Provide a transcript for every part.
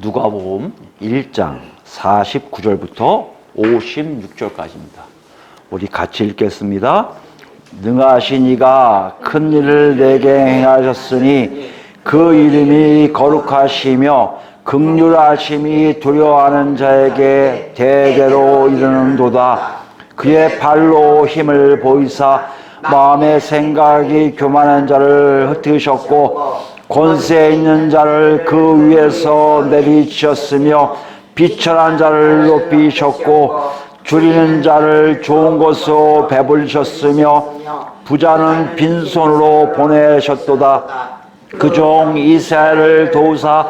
누가복음 1장 49절부터 56절까지입니다. 우리 같이 읽겠습니다. 능하신 이가 큰 일을 내게 행하셨으니 그 이름이 거룩하시며 긍휼하심이 두려워하는 자에게 대대로 이르는도다. 그의 발로 힘을 보이사 마음의 생각이 교만한 자를 흩으셨고 권세 있는 자를 그 위에서 내리치셨으며 비천한 자를 높이셨고 줄이는 자를 좋은 것으로 배부르셨으며 부자는 빈손으로 보내셨도다. 그 종 이스라엘을 도우사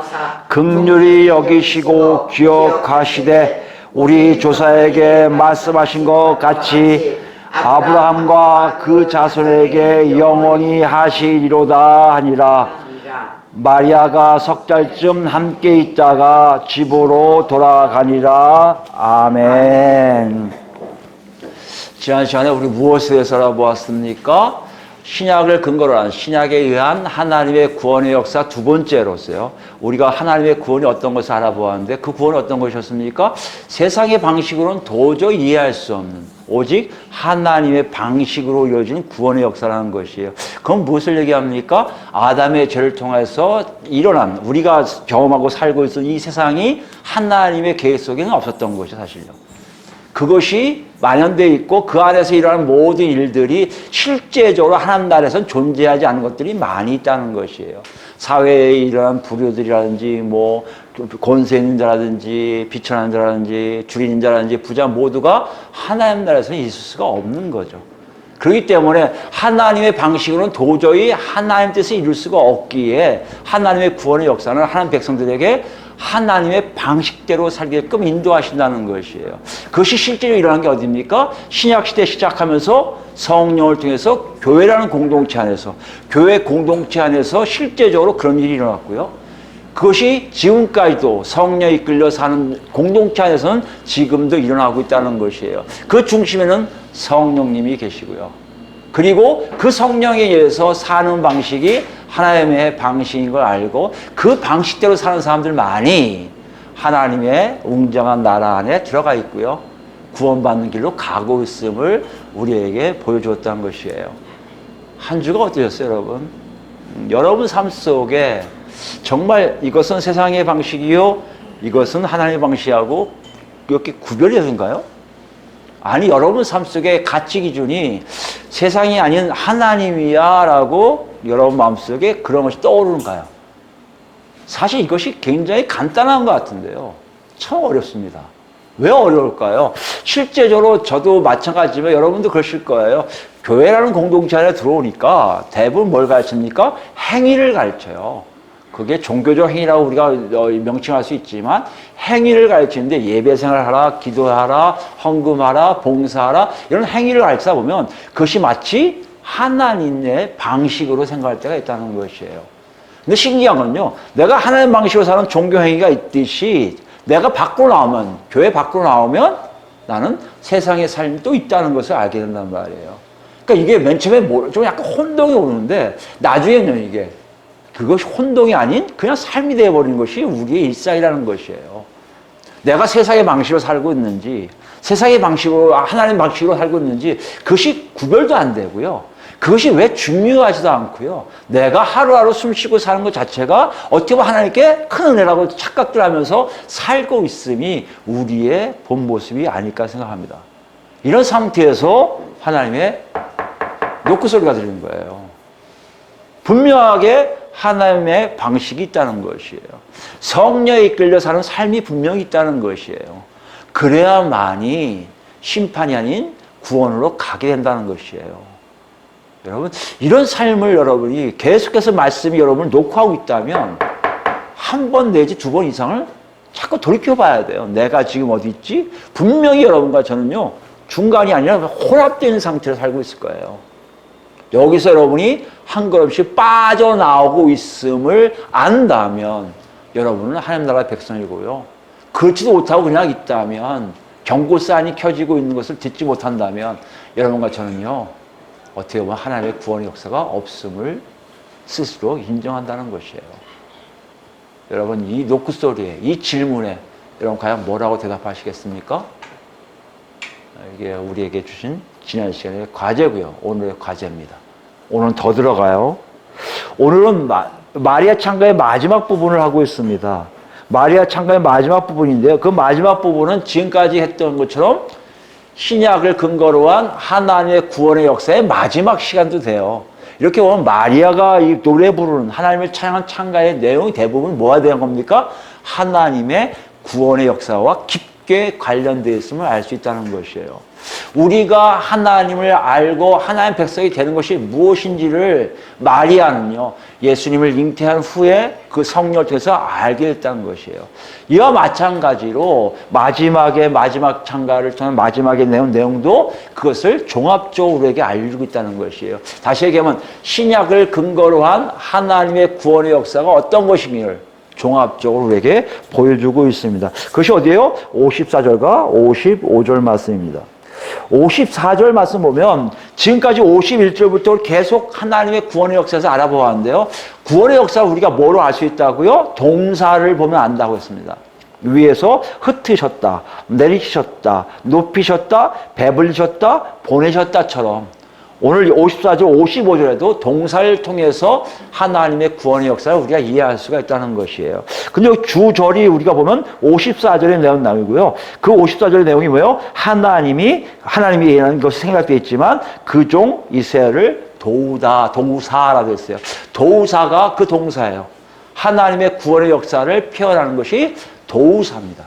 긍휼히 여기시고 기억하시되 우리 조사에게 말씀하신 것 같이 아브라함과 그 자손에게 영원히 하시리로다 하니라. 마리아가 석 달쯤 함께 있다가 집으로 돌아가니라. 아멘. 지난 시간에 우리 무엇에 대해서 알아보았습니까? 신약을 근거로 한 신약에 의한 하나님의 구원의 역사 두 번째로서요. 우리가 하나님의 구원이 어떤 것을 알아보았는데 그 구원이 어떤 것이었습니까? 세상의 방식으로는 도저히 이해할 수 없는 오직 하나님의 방식으로 이루어진 구원의 역사라는 것이에요. 그건 무엇을 얘기합니까? 아담의 죄를 통해서 일어난 우리가 경험하고 살고 있는 이 세상이 하나님의 계획 속에는 없었던 것이 사실요. 그것이 만연되어 있고 그 안에서 일어나는 모든 일들이 실제적으로 하나님 나라에서는 존재하지 않은 것들이 많이 있다는 것이에요. 사회에 일어난 불효들이라든지 뭐 권세 있는 자라든지 비천한 자라든지 줄이는 자라든지 부자 모두가 하나님 나라에서는 있을 수가 없는 거죠. 그렇기 때문에 하나님의 방식으로는 도저히 하나님 뜻을 이룰 수가 없기에 하나님의 구원의 역사는 하나님 백성들에게 하나님의 방식대로 살게끔 인도하신다는 것이에요. 그것이 실제로 일어난 게 어디입니까? 신약시대 시작하면서 성령을 통해서 교회라는 공동체 안에서 교회 공동체 안에서 실제적으로 그런 일이 일어났고요. 그것이 지금까지도 성령에 이끌려 사는 공동체 안에서는 지금도 일어나고 있다는 것이에요. 그 중심에는 성령님이 계시고요. 그리고 그 성령에 의해서 사는 방식이 하나님의 방식인 걸 알고 그 방식대로 사는 사람들만이 하나님의 웅장한 나라 안에 들어가 있고요. 구원받는 길로 가고 있음을 우리에게 보여주었다는 것이에요. 한 주가 어떠셨어요, 여러분? 여러분 삶 속에 정말 이것은 세상의 방식이요, 이것은 하나님의 방식하고 이렇게 구별이 되는가요? 아니, 여러분 삶 속에 가치 기준이 세상이 아닌 하나님이야 라고 여러분 마음속에 그런 것이 떠오르는가요? 사실 이것이 굉장히 간단한 것 같은데요. 참 어렵습니다. 왜 어려울까요? 실제적으로 저도 마찬가지지만 여러분도 그러실 거예요. 교회라는 공동체 안에 들어오니까 대부분 뭘 가르칩니까? 행위를 가르쳐요. 그게 종교적 행위라고 우리가 명칭할 수 있지만 행위를 가르치는데 예배생활을 하라, 기도하라, 헌금하라, 봉사하라 이런 행위를 가르치다 보면 그것이 마치 하나님의 방식으로 생각할 때가 있다는 것이에요. 근데 신기한 건요. 내가 하나님 방식으로 사는 종교 행위가 있듯이 내가 밖으로 나오면 교회 밖으로 나오면 나는 세상의 삶이 또 있다는 것을 알게 된단 말이에요. 그러니까 이게 맨 처음에 좀 약간 혼동이 오는데 나중에는 이게 그것이 혼동이 아닌 그냥 삶이 되어버린 것이 우리의 일상이라는 것이에요. 내가 세상의 방식으로 살고 있는지 세상의 방식으로 하나님 방식으로 살고 있는지 그것이 구별도 안 되고요. 그것이 왜 중요하지도 않고요. 내가 하루하루 숨쉬고 사는 것 자체가 어떻게 보면 하나님께 큰 은혜라고 착각들 하면서 살고 있음이 우리의 본 모습이 아닐까 생각합니다. 이런 상태에서 하나님의 노크 소리가 들리는 거예요. 분명하게 하나님의 방식이 있다는 것이에요. 성령에 이끌려 사는 삶이 분명히 있다는 것이에요. 그래야만이 심판이 아닌 구원으로 가게 된다는 것이에요. 여러분, 이런 삶을 여러분이 계속해서 말씀이 여러분을 녹화하고 있다면 한 번 내지 두 번 이상을 자꾸 돌이켜봐야 돼요. 내가 지금 어디 있지? 분명히 여러분과 저는요, 중간이 아니라 혼합되는 상태로 살고 있을 거예요. 여기서 여러분이 한 걸음씩 빠져나오고 있음을 안다면 여러분은 하나님 나라의 백성이고요. 그렇지도 못하고 그냥 있다면 경고사인이 켜지고 있는 것을 듣지 못한다면 여러분과 저는요. 어떻게 보면 하나님의 구원의 역사가 없음을 스스로 인정한다는 것이에요. 여러분 이 노크 소리에, 이 질문에 여러분 과연 뭐라고 대답하시겠습니까? 이게 우리에게 주신 지난 시간의 과제고요. 오늘의 과제입니다. 오늘은 더 들어가요. 오늘은 마리아 창가의 마지막 부분을 하고 있습니다. 마리아 창가의 마지막 부분인데요. 그 마지막 부분은 지금까지 했던 것처럼 신약을 근거로 한 하나님의 구원의 역사의 마지막 시간도 돼요. 이렇게 보면 마리아가 이 노래 부르는 하나님을 찬양한 창가의 내용이 대부분 뭐가 되는 겁니까? 하나님의 구원의 역사와 깊게 관련되어 있음을 알 수 있다는 것이에요. 우리가 하나님을 알고 하나님 백성이 되는 것이 무엇인지를 마리아는요, 예수님을 잉태한 후에 그 성령을 통해서 알게 됐다는 것이에요. 이와 마찬가지로 마지막 창가를 통한 마지막에 내용 내용도 그것을 종합적으로 우리에게 알려주고 있다는 것이에요. 다시 얘기하면 신약을 근거로 한 하나님의 구원의 역사가 어떤 것인지를 종합적으로 우리에게 보여주고 있습니다. 그것이 어디예요? 54절과 55절 말씀입니다. 54절 말씀 보면 지금까지 51절부터 계속 하나님의 구원의 역사에서 알아보았는데요. 구원의 역사를 우리가 뭐로 알 수 있다고요? 동사를 보면 안다고 했습니다. 위에서 흩으셨다, 내리셨다, 높이셨다, 배불리셨다, 보내셨다처럼 오늘 54절, 55절에도 동사를 통해서 하나님의 구원의 역사를 우리가 이해할 수가 있다는 것이에요. 근데 주절이 우리가 보면 54절의 내용 나오고요. 그 54절의 내용이 뭐예요? 하나님이 예언한 것이 생각되어 있지만 그 종 이스라엘을 도우다, 동사라고 했어요. 도우사가 그 동사예요. 하나님의 구원의 역사를 표현하는 것이 도우사입니다.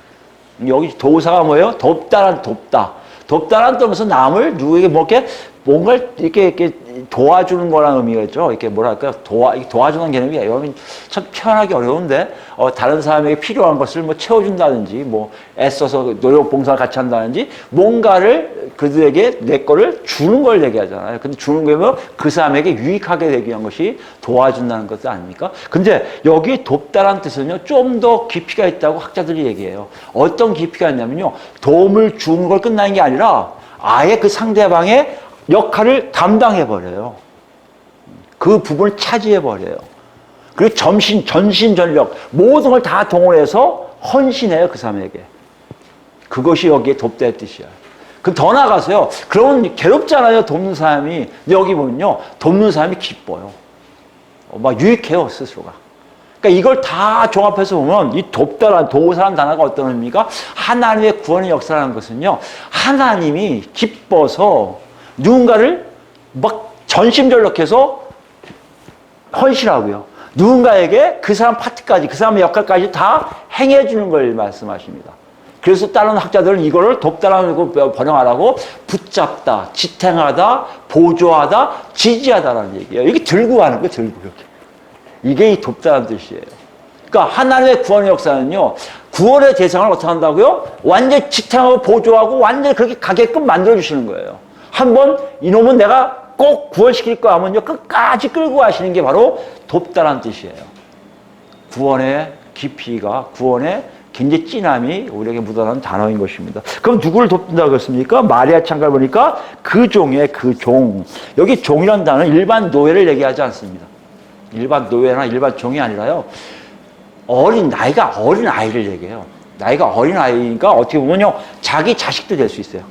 여기 도우사가 뭐예요? 돕다. 돕다라는 뜻은 남을 누구에게 뭔가 이렇게 도와주는 거라는 의미겠죠. 이렇게 뭐랄까 도와주는 개념이에요. 여러분 참 표현하기 어려운데 다른 사람에게 필요한 것을 채워준다든지 애써서 노력 봉사를 같이 한다든지 뭔가를 그들에게 내 거를 주는 걸 얘기하잖아요. 근데 주는 거면 그 사람에게 유익하게 되기 위한 것이 도와준다는 것 아닙니까? 근데 여기 돕다라는 뜻은요 좀 더 깊이가 있다고 학자들이 얘기해요. 어떤 깊이가 있냐면요 도움을 주는 걸 끝나는 게 아니라 아예 그 상대방의 역할을 담당해버려요. 그 부분을 차지해버려요. 그리고 전신전력, 모든 걸 다 동원해서 헌신해요, 그 사람에게. 그것이 여기에 돕다의 뜻이야. 그럼 더 나가서요, 그러면 괴롭잖아요, 돕는 사람이. 근데 여기 보면요, 돕는 사람이 기뻐요. 막 유익해요, 스스로가. 그러니까 이걸 다 종합해서 보면 이 돕다라는 도우사라는 단어가 어떤 의미입니까? 하나님의 구원의 역사라는 것은요, 하나님이 기뻐서 누군가를 막 전심전력해서 헌신하고요. 누군가에게 그 사람 파트까지, 그 사람의 역할까지 다 행해주는 걸 말씀하십니다. 그래서 다른 학자들은 이거를 돕다라는 거 번역하라고 붙잡다, 지탱하다, 보조하다, 지지하다라는 얘기예요. 이게 들고 가는 거예요, 들고 이렇게. 이게 이 돕다라는 뜻이에요. 그러니까 하나님의 구원의 역사는요, 구원의 대상을 어떻게 한다고요? 완전히 지탱하고 보조하고 완전히 그렇게 가게끔 만들어주시는 거예요. 한번 이놈은 내가 꼭 구원시킬 거야 하면요, 끝까지 끌고 가시는 게 바로 돕다라는 뜻이에요. 구원의 깊이가, 구원의 굉장히 진함이 우리에게 묻어나는 단어인 것입니다. 그럼 누구를 돕는다고 했습니까? 마리아 창가를 보니까 그 종의 그 종. 여기 종이라는 단어는 일반 노예를 얘기하지 않습니다. 일반 노예나 일반 종이 아니라요, 나이가 어린 아이를 얘기해요. 나이가 어린 아이니까 어떻게 보면요, 자기 자식도 될 수 있어요.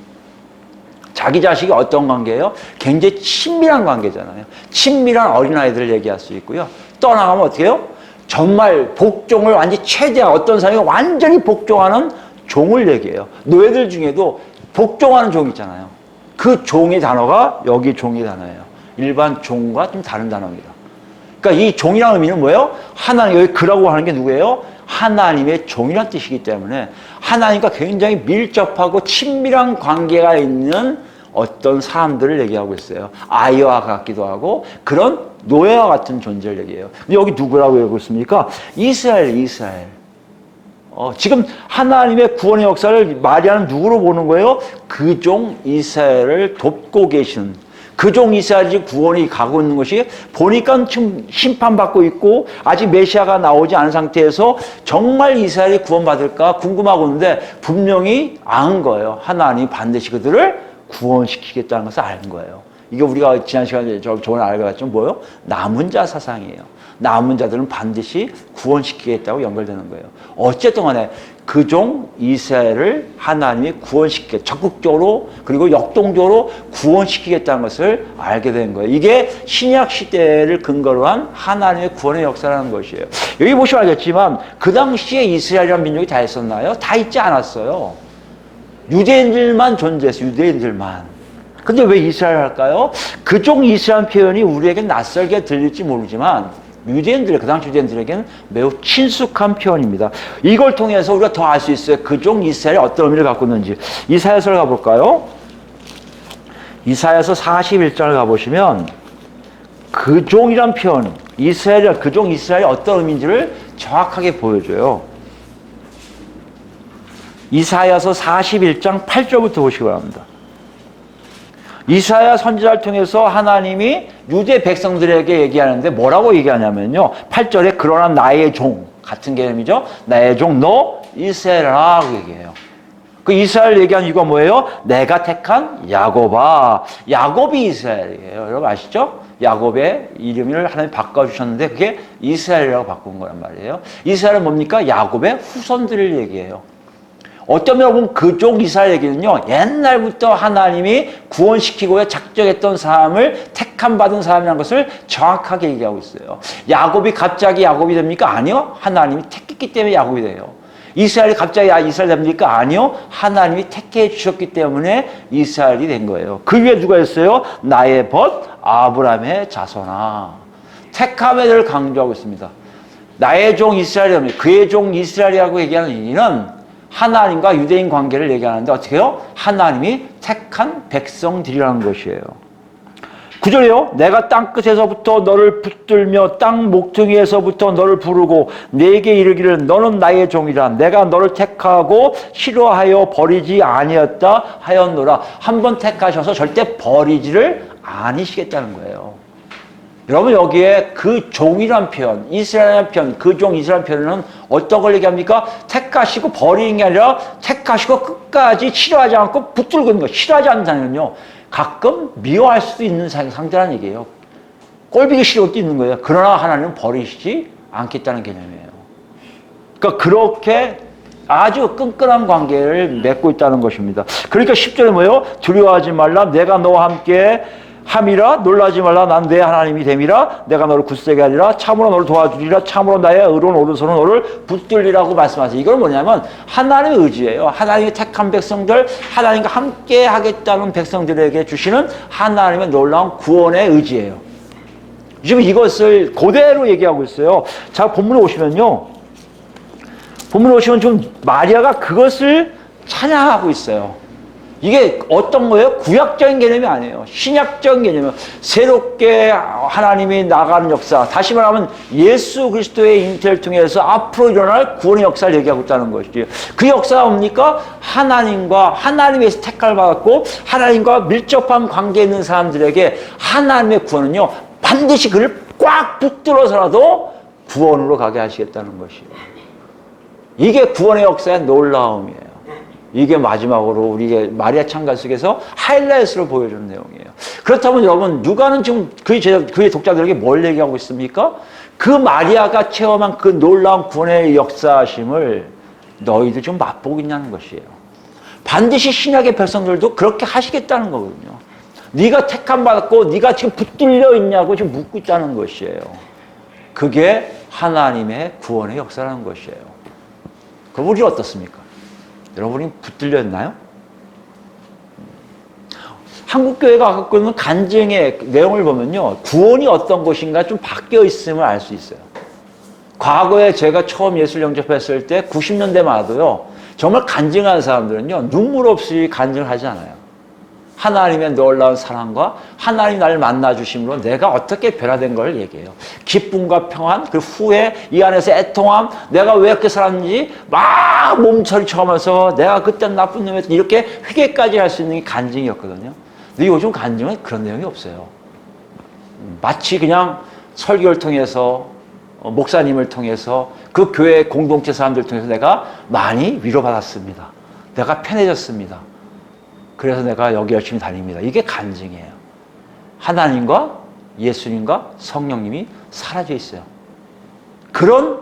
자기 자식이 어떤 관계예요? 굉장히 친밀한 관계잖아요. 친밀한 어린아이들을 얘기할 수 있고요. 떠나가면 어떻게 해요? 정말 복종을 완전히 최대한 어떤 사람이 완전히 복종하는 종을 얘기해요. 노예들 중에도 복종하는 종이 있잖아요. 그 종의 단어가 여기 종의 단어예요. 일반 종과 좀 다른 단어입니다. 그러니까 이 종이라는 의미는 뭐예요? 하나님, 여기 그라고 하는 게 누구예요? 하나님의 종이란 뜻이기 때문에 하나님과 굉장히 밀접하고 친밀한 관계가 있는 어떤 사람들을 얘기하고 있어요. 아이와 같기도 하고 그런 노예와 같은 존재를 얘기해요. 근데 여기 누구라고 얘기하고 있습니까? 이스라엘. 지금 하나님의 구원의 역사를 마리아는 누구로 보는 거예요? 그 종 이스라엘을 돕고 계시는, 그 종 이스라엘이 구원이 가고 있는 것이 보니까 지금 심판받고 있고 아직 메시아가 나오지 않은 상태에서 정말 이스라엘이 구원받을까 궁금하고 있는데 분명히 안 거예요. 하나님이 반드시 그들을 구원시키겠다는 것을 알 거예요. 이게 우리가 지난 시간에 저번에 알아봤지만 뭐예요? 남은 자 사상이에요. 남은 자들은 반드시 구원시키겠다고 연결되는 거예요. 어쨌든 간에 그 종 이스라엘을 하나님이 구원시키게 적극적으로 그리고 역동적으로 구원시키겠다는 것을 알게 된 거예요. 이게 신약 시대를 근거로 한 하나님의 구원의 역사라는 것이에요. 여기 보시면 알겠지만 그 당시에 이스라엘이라는 민족이 다 있었나요? 다 있지 않았어요. 유대인들만 존재했어요. 유대인들만. 근데 왜 이스라엘 할까요? 그 종 이스라엘 표현이 우리에게 낯설게 들릴지 모르지만 유대인들, 그 당시 유대인들에게는 매우 친숙한 표현입니다. 이걸 통해서 우리가 더 알 수 있어요. 그 종 이스라엘이 어떤 의미를 갖고 있는지. 이사야서를 가볼까요? 이사야서 41장을 가보시면 그 종이란 표현, 이스라엘, 그 종 이스라엘이 어떤 의미인지를 정확하게 보여줘요. 이사야서 41장 8절부터 보시기 바랍니다. 이사야 선지자를 통해서 하나님이 유대 백성들에게 얘기하는데 뭐라고 얘기하냐면요. 8절에 그러나 나의 종 같은 개념이죠. 나의 종 너 이스라엘이라고 얘기해요. 그 이스라엘 얘기하는 이유가 뭐예요? 내가 택한 야곱아. 야곱이 이스라엘이에요. 여러분 아시죠? 야곱의 이름을 하나님 바꿔주셨는데 그게 이스라엘이라고 바꾼 거란 말이에요. 이스라엘은 뭡니까? 야곱의 후손들을 얘기해요. 어쩌면 여러분 그쪽 이스라엘 얘기는요. 옛날부터 하나님이 구원시키고 작정했던 사람을 택함 받은 사람이라는 것을 정확하게 얘기하고 있어요. 야곱이 갑자기 야곱이 됩니까? 아니요. 하나님이 택했기 때문에 야곱이 돼요. 이스라엘이 갑자기 이스라엘 됩니까? 아니요. 하나님이 택해 주셨기 때문에 이스라엘이 된 거예요. 그 위에 누가 있어요? 나의 벗 아브라함의 자손아. 택함에 대해서 강조하고 있습니다. 나의 종 이스라엘이 그의 종 이스라엘이라고 얘기하는 의미는 하나님과 유대인 관계를 얘기하는데 어떻게 해요? 하나님이 택한 백성들이라는 것이에요. 9절이요. 내가 땅끝에서부터 너를 붙들며 땅 목퉁이에서부터 너를 부르고 내게 이르기를 너는 나의 종이라 내가 너를 택하고 싫어하여 버리지 아니었다 하였노라. 한번 택하셔서 절대 버리지를 아니시겠다는 거예요. 여러분 여기에 그 종이란 표현, 이스라엘이라는 표현, 그 종 이스라엘 표현은 어떤 걸 얘기합니까? 택하시고 버리는 게 아니라 택하시고 끝까지 싫어하지 않고 붙들고 있는 거. 싫어하지 않는 사람은요. 가끔 미워할 수도 있는 상대라는 얘기예요. 꼴보기 싫을 것도 있는 거예요. 그러나 하나님은 버리시지 않겠다는 개념이에요. 그러니까 그렇게 아주 끈끈한 관계를 맺고 있다는 것입니다. 그러니까 10절에 뭐예요? 두려워하지 말라 내가 너와 함께 함이라 놀라지 말라 난 내 하나님이 됨이라 내가 너를 굳세게 하리라 참으로 너를 도와주리라 참으로 나의 의로운 오른손은 너를 붙들리라고 말씀하세요. 이건 뭐냐면 하나님의 의지예요. 하나님의 택한 백성들 하나님과 함께 하겠다는 백성들에게 주시는 하나님의 놀라운 구원의 의지예요. 지금 이것을 그대로 얘기하고 있어요. 자 본문에 오시면요. 본문에 오시면 좀 마리아가 그것을 찬양하고 있어요. 이게 어떤 거예요? 구약적인 개념이 아니에요. 신약적인 개념이에요. 새롭게 하나님이 나가는 역사. 다시 말하면 예수 그리스도의 잉태를 통해서 앞으로 일어날 구원의 역사를 얘기하고 있다는 것이죠. 그 역사가 뭡니까? 하나님에서 택함을 받았고 하나님과 밀접한 관계에 있는 사람들에게 하나님의 구원은요. 반드시 그를 꽉 붙들어서라도 구원으로 가게 하시겠다는 것이에요. 이게 구원의 역사의 놀라움이에요. 이게 마지막으로 우리의 마리아 창가 속에서 하이라이트로 보여주는 내용이에요. 그렇다면 여러분, 누가는 지금 그의 독자들에게 뭘 얘기하고 있습니까? 그 마리아가 체험한 그 놀라운 구원의 역사심을 너희들 좀 맛보고 있냐는 것이에요. 반드시 신약의 백성들도 그렇게 하시겠다는 거거든요. 네가 택함 받았고 네가 지금 붙들려 있냐고 지금 묻고 있다는 것이에요. 그게 하나님의 구원의 역사라는 것이에요. 그럼 우리 어떻습니까? 여러분이 붙들려 있나요? 한국교회가 갖고 있는 간증의 내용을 보면요. 구원이 어떤 것인가 좀 바뀌어 있음을 알 수 있어요. 과거에 제가 처음 예술 영접했을 때 90년대마도요. 정말 간증하는 사람들은요. 눈물 없이 간증을 하지 않아요. 하나님의 놀라운 사랑과 하나님 나를 만나주심으로 내가 어떻게 변화된 걸 얘기해요. 기쁨과 평안, 그 후에 이 안에서 애통함, 내가 왜 이렇게 살았는지 막 몸서리쳐가면서 내가 그땐 나쁜 놈이었지 이렇게 회개까지 할 수 있는 게 간증이었거든요. 근데 요즘 간증은 그런 내용이 없어요. 마치 그냥 설교를 통해서 목사님을 통해서 그 교회 공동체 사람들 통해서 내가 많이 위로받았습니다. 내가 편해졌습니다. 그래서 내가 여기 열심히 다닙니다. 이게 간증이에요. 하나님과 예수님과 성령님이 사라져 있어요. 그런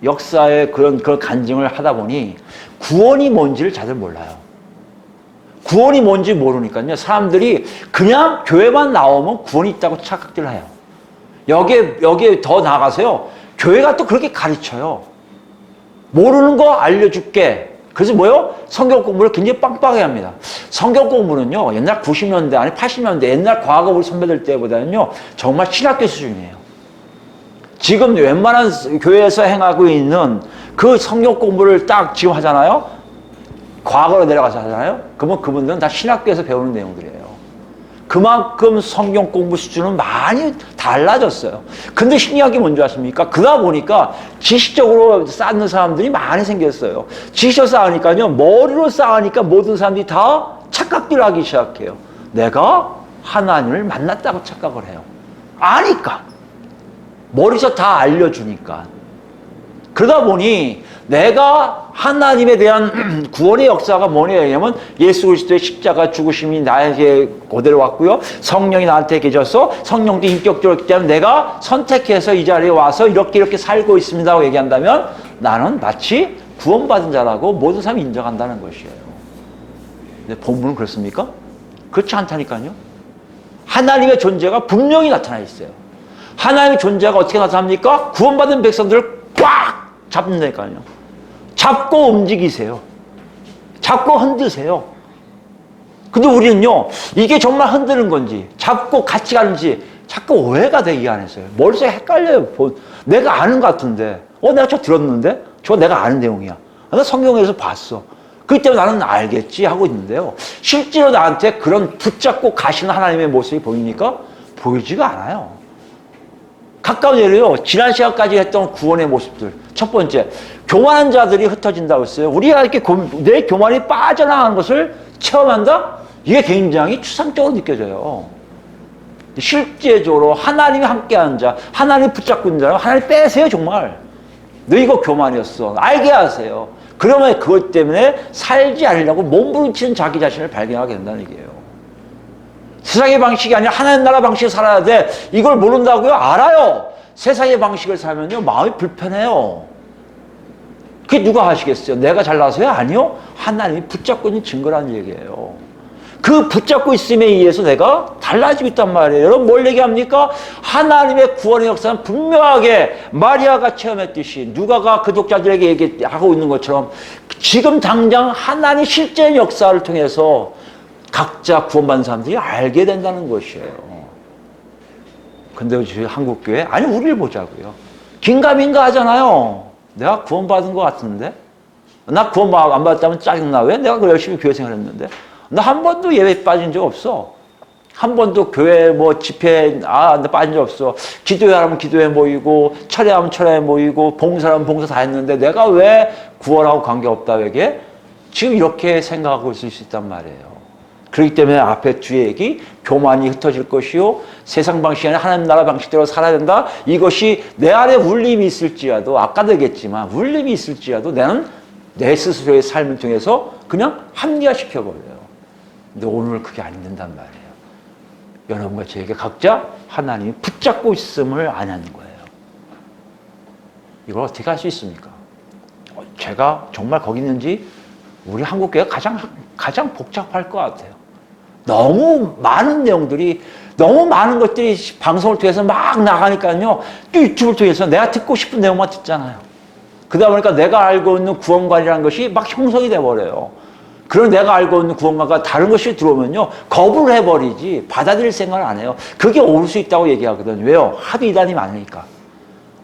역사의 그런 간증을 하다 보니 구원이 뭔지를 잘 몰라요. 구원이 뭔지 모르니까요. 사람들이 그냥 교회만 나오면 구원이 있다고 착각들 해요. 여기에 더 나아가서요. 교회가 또 그렇게 가르쳐요. 모르는 거 알려줄게. 그래서 뭐요? 성경 공부를 굉장히 빵빵하게 합니다. 성경 공부는요, 옛날 90년대, 아니 80년대, 옛날 과거 우리 선배들 때보다는요, 정말 신학교 수준이에요. 지금 웬만한 교회에서 행하고 있는 그 성경 공부를 딱 지금 하잖아요? 과거로 내려가서 하잖아요? 그러면 그분들은 다 신학교에서 배우는 내용들이에요. 그만큼 성경 공부 수준은 많이 달라졌어요. 근데 신기한 게 뭔지 아십니까? 그러다 보니까 지식적으로 쌓는 사람들이 많이 생겼어요. 지식적으로 쌓으니까요, 머리로 쌓으니까 모든 사람들이 다 착각들을 하기 시작해요. 내가 하나님을 만났다고 착각을 해요. 아니까. 머리에서 다 알려주니까. 그러다 보니 내가 하나님에 대한 구원의 역사가 뭐냐면 예수 그리스도의 십자가 죽으심이 나에게 그대로 왔고요. 성령이 나한테 계셔서 성령도 인격적으로 있기 때문에 내가 선택해서 이 자리에 와서 이렇게 살고 있습니다라고 얘기한다면 나는 마치 구원받은 자라고 모든 사람이 인정한다는 것이에요. 근데 본문은 그렇습니까? 그렇지 않다니까요. 하나님의 존재가 분명히 나타나 있어요. 하나님의 존재가 어떻게 나타납니까? 구원받은 백성들을 꽉 잡는다니까요. 잡고 움직이세요. 잡고 흔드세요. 근데 우리는요, 이게 정말 흔드는 건지, 잡고 같이 가는지, 자꾸 오해가 돼, 이 안에서요. 머릿속에 헷갈려요. 내가 아는 것 같은데, 내가 저 들었는데? 저거 내가 아는 내용이야. 나 성경에서 봤어. 그렇기 때문에 나는 알겠지 하고 있는데요. 실제로 나한테 그런 붙잡고 가시는 하나님의 모습이 보입니까? 보이지가 않아요. 가까운 예로요, 지난 시간까지 했던 구원의 모습들. 첫 번째, 교만한 자들이 흩어진다고 했어요. 우리가 이렇게 내 교만이 빠져나가는 것을 체험한다? 이게 굉장히 추상적으로 느껴져요. 실제적으로 하나님이 함께하는 자, 하나님이 붙잡고 있는 자, 하나님 빼세요, 정말. 너 이거 교만이었어. 알게 하세요. 그러면 그것 때문에 살지 않으려고 몸부림치는 자기 자신을 발견하게 된다는 얘기예요. 세상의 방식이 아니라 하나님 나라 방식에 살아야 돼. 이걸 모른다고요? 알아요. 세상의 방식을 살면요, 마음이 불편해요. 그게 누가 하시겠어요? 내가 잘나서요? 아니요. 하나님이 붙잡고 있는 증거라는 얘기예요. 그 붙잡고 있음에 의해서 내가 달라지고 있단 말이에요. 여러분 뭘 얘기합니까? 하나님의 구원의 역사는 분명하게 마리아가 체험했듯이 누가가 그 독자들에게 얘기하고 있는 것처럼 지금 당장 하나님 실제 역사를 통해서 각자 구원받은 사람들이 알게 된다는 것이에요. 근데 저희 한국교회, 아니 우리를 보자고요. 긴가민가 하잖아요. 내가 구원받은 것 같은데? 나 구원 안 받았다면 짜증나. 왜? 내가 열심히 교회 생활했는데. 나 한 번도 예배 빠진 적 없어. 한 번도 교회 집회 나 빠진 적 없어. 기도회하면 기도회 모이고 철회하면 철회에 모이고 봉사하면 봉사 다 했는데 내가 왜 구원하고 관계없다 왜게? 지금 이렇게 생각하고 있을 수 있단 말이에요. 그렇기 때문에 앞에 뒤에 얘기 교만이 흩어질 것이요 세상 방식이 아니라 하나님 나라 방식대로 살아야 된다. 이것이 내 안에 울림이 있을지라도 아까도 얘기했지만 울림이 있을지라도 나는 내 스스로의 삶을 통해서 그냥 합리화시켜버려요. 근데 오늘 그게 안 된단 말이에요. 여러분과 저에게 각자 하나님이 붙잡고 있음을 아냐는 거예요. 이걸 어떻게 할 수 있습니까? 제가 정말 거기 있는지 우리 한국교회가 가장 복잡할 것 같아요. 너무 많은 내용들이, 너무 많은 것들이 방송을 통해서 막 나가니까요. 또 유튜브를 통해서 내가 듣고 싶은 내용만 듣잖아요. 그러다 보니까 내가 알고 있는 구원관이라는 것이 막 형성이 돼버려요. 그런 내가 알고 있는 구원관과 다른 것이 들어오면요. 거부를 해버리지 받아들일 생각을 안 해요. 그게 올 수 있다고 얘기하거든요. 왜요? 하도 이단이 많으니까.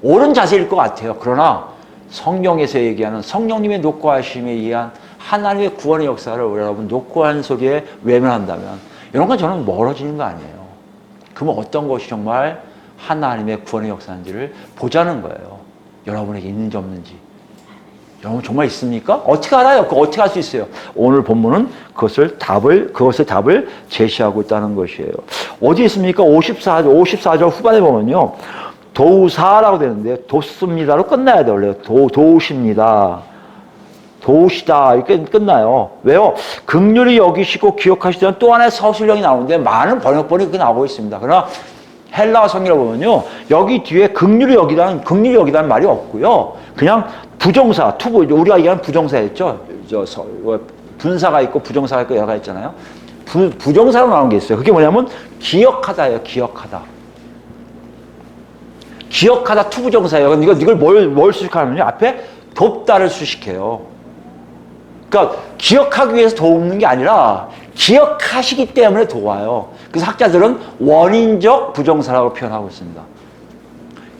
옳은 자세일 것 같아요. 그러나 성경에서 얘기하는 성령님의 녹과하심에 의한 하나님의 구원의 역사를 여러분 녹과한 속에 외면한다면 이런 건 저는 멀어지는 거 아니에요. 그러면 어떤 것이 정말 하나님의 구원의 역사인지를 보자는 거예요. 여러분에게 있는지 없는지. 여러분 정말 있습니까? 어떻게 알아요? 그거 어떻게 할 수 있어요? 오늘 본문은 그것의 답을 제시하고 있다는 것이에요. 어디 있습니까? 54절 후반에 보면요. 도우사라고 되는데 도습니다로 끝나야 돼요. 원래 도우십니다. 도우시다. 이렇게 끝나요. 왜요? 긍휼히 여기시고 기억하시던 또 하나의 서술형이 나오는데 많은 번역본이 그렇게 나오고 있습니다. 그러나 헬라어 성경을 보면요. 여기 뒤에 긍휼히 여기다는 말이 없고요. 그냥 부정사, 투부, 우리가 얘기하는 부정사였죠. 분사가 있고 부정사가 있고 여러 가지 있잖아요. 부정사로 나오는 게 있어요. 그게 뭐냐면 기억하다예요. 기억하다. 기억하다 투부정사예요. 이걸 뭘 수식하냐면요. 앞에 돕다를 수식해요. 그러니까 기억하기 위해서 돕는 게 아니라 기억하시기 때문에 도와요. 그래서 학자들은 원인적 부정사라고 표현하고 있습니다.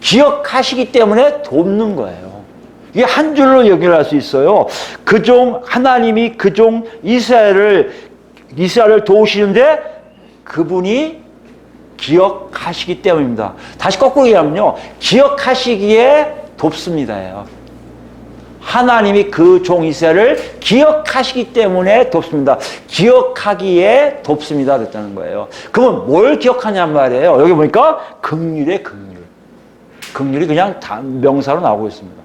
기억하시기 때문에 돕는 거예요. 이게 한 줄로 연결할 수 있어요. 하나님이 그 종 이스라엘을 도우시는데 그분이 기억하시기 때문입니다. 다시 거꾸로 얘기하면요. 기억하시기에 돕습니다예요. 하나님이 그 종 이스라엘을 기억하시기 때문에 돕습니다. 기억하기에 돕습니다. 됐다는 거예요. 그러면 뭘 기억하냔 말이에요. 여기 보니까 긍휼의 긍휼. 긍휼이 그냥 명사로 나오고 있습니다.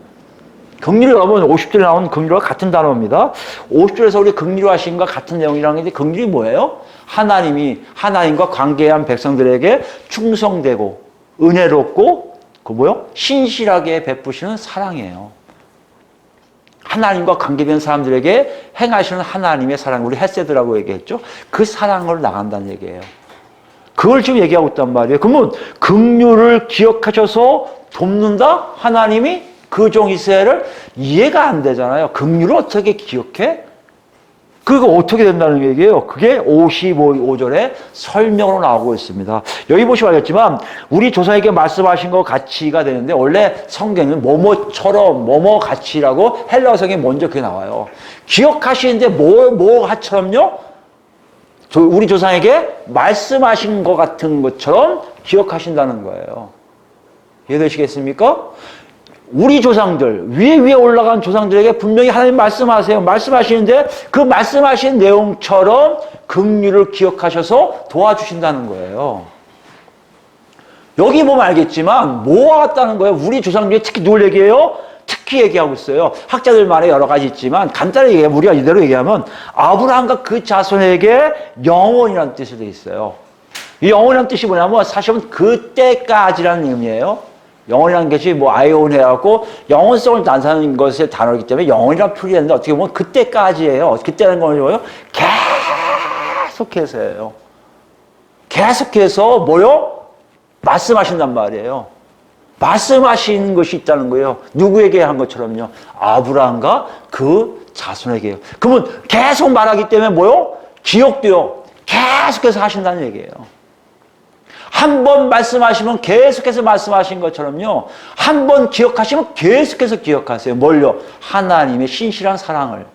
긍휼이 여러분 50절에 나온 긍휼과 같은 단어입니다. 50절에서 우리 긍휼하심과 같은 내용이라는 게 긍휼이 뭐예요? 하나님이 하나님과 관계한 백성들에게 충성되고 은혜롭고 신실하게 베푸시는 사랑이에요. 하나님과 관계된 사람들에게 행하시는 하나님의 사랑, 우리 헤세드라고 얘기했죠. 그 사랑을 나간다는 얘기예요. 그걸 지금 얘기하고 있단 말이에요. 그러면 긍휼을 기억하셔서 돕는다? 하나님이 그 종 이스라엘을 이해가 안 되잖아요. 긍휼을 어떻게 기억해? 그거 어떻게 된다는 얘기예요. 그게 55절에 설명으로 나오고 있습니다. 여기 보시면 알겠지만 우리 조상에게 말씀하신 거 같이가 되는데 원래 성경은 뭐뭐처럼 뭐뭐같이라고 헬라어 성경에 먼저 그게 나와요. 기억하시는데 뭐처럼요? 우리 조상에게 말씀하신 것 같은 것처럼 기억하신다는 거예요. 이해되시겠습니까? 우리 조상들, 위에 올라간 조상들에게 분명히 하나님 말씀하세요. 말씀하시는데 그 말씀하신 내용처럼 긍휼을 기억하셔서 도와주신다는 거예요. 여기 보면 알겠지만 뭐와 같다는 거예요? 우리 조상 중에 특히 누굴 얘기해요? 특히 얘기하고 있어요. 학자들 말에 여러 가지 있지만 간단히 얘기하면 우리가 이대로 얘기하면 아브라함과 그 자손에게 영원이라는 뜻이 되어 있어요. 이 영원이라는 뜻이 뭐냐면 사실은 그때까지라는 의미예요. 영원이라는 것이 아이온해갖고 영원성을 나타내는 것의 단어이기 때문에 영원이라는 표현이 되는데 어떻게 보면 그때까지예요. 그때라는 건 뭐예요? 계속해서예요. 계속해서 말씀하신단 말이에요. 말씀하신 것이 있다는 거예요. 누구에게 한 것처럼요? 아브라함과 그 자손에게요. 그러면 계속 말하기 때문에 기억돼요. 계속해서 하신다는 얘기예요. 한 번 말씀하시면 계속해서 말씀하신 것처럼요. 한 번 기억하시면 계속해서 기억하세요. 뭘요? 하나님의 신실한 사랑을.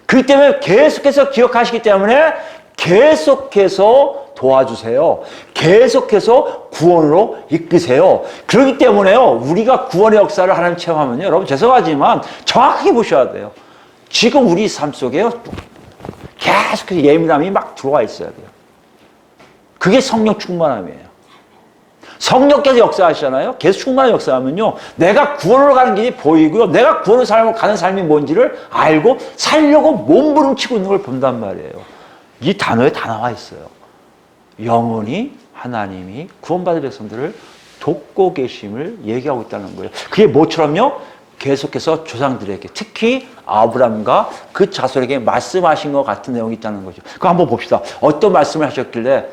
그렇기 때문에 계속해서 기억하시기 때문에 계속해서 도와주세요. 계속해서 구원으로 이끄세요. 그렇기 때문에요. 우리가 구원의 역사를 하나님 체험하면요. 여러분 죄송하지만 정확하게 보셔야 돼요. 지금 우리 삶 속에요. 계속해서 예민함이 막 들어와 있어야 돼요. 그게 성령 충만함이에요. 성령께서 역사하시잖아요. 계속 충만한 역사하면요. 내가 구원으로 가는 길이 보이고요. 내가 구원으로 가는 삶이 뭔지를 알고 살려고 몸부림치고 있는 걸 본단 말이에요. 이 단어에 다 나와 있어요. 영원히 하나님이 구원받은 백성들을 돕고 계심을 얘기하고 있다는 거예요. 그게 뭐처럼요? 계속해서 조상들에게 특히 아브라함과 그 자손에게 말씀하신 것 같은 내용이 있다는 거죠. 그거 한번 봅시다. 어떤 말씀을 하셨길래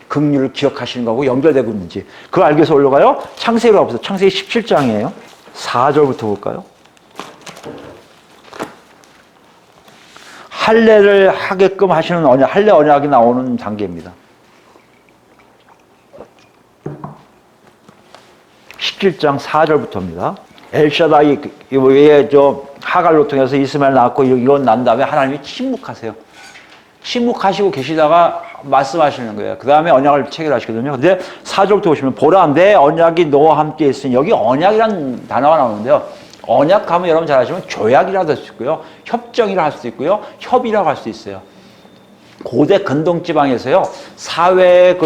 긍휼을 기억하시는 거하고 연결되고 있는지. 그거 알기 위해서 올라가요. 창세기로 가보세요. 창세기 17장이에요. 4절부터 볼까요? 할례를 하게끔 하시는 할례 언약이 나오는 단계입니다. 17장 4절부터입니다. 엘샤다이 하갈로 통해서 이스마엘 낳았고 이건 난 다음에 하나님이 침묵하세요. 침묵하시고 계시다가 말씀하시는 거예요. 그 다음에 언약을 체결하시거든요. 근데 4절부터 보시면 보라 내 언약이 너와 함께 있으니 여기 언약이라는 단어가 나오는데요. 언약하면 여러분 잘 아시면 조약이라도 할 수 있고요. 협정이라 할 수도 있고요. 협의라고 할 수 있어요. 고대 근동지방에서요. 사회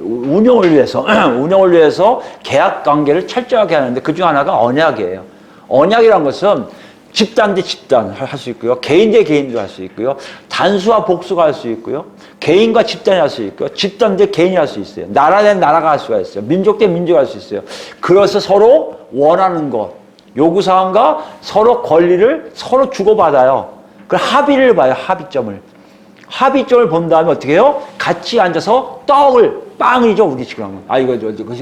운영을 위해서 계약 관계를 철저하게 하는데 그중 하나가 언약이에요. 언약이라는 것은 집단 대 집단 할 수 있고요. 개인 대 개인도 할 수 있고요. 단수와 복수가 할 수 있고요. 개인과 집단이 할 수 있고요. 집단 대 개인이 할 수 있어요. 나라 대 나라가 할 수가 있어요. 민족 대 민족이 할 수 있어요. 그래서 서로 원하는 것, 요구사항과 서로 권리를 서로 주고받아요. 그 합의를 봐요. 합의점을. 합의점을 본 다음에 어떻게 해요? 같이 앉아서 빵이죠. 우리 지금.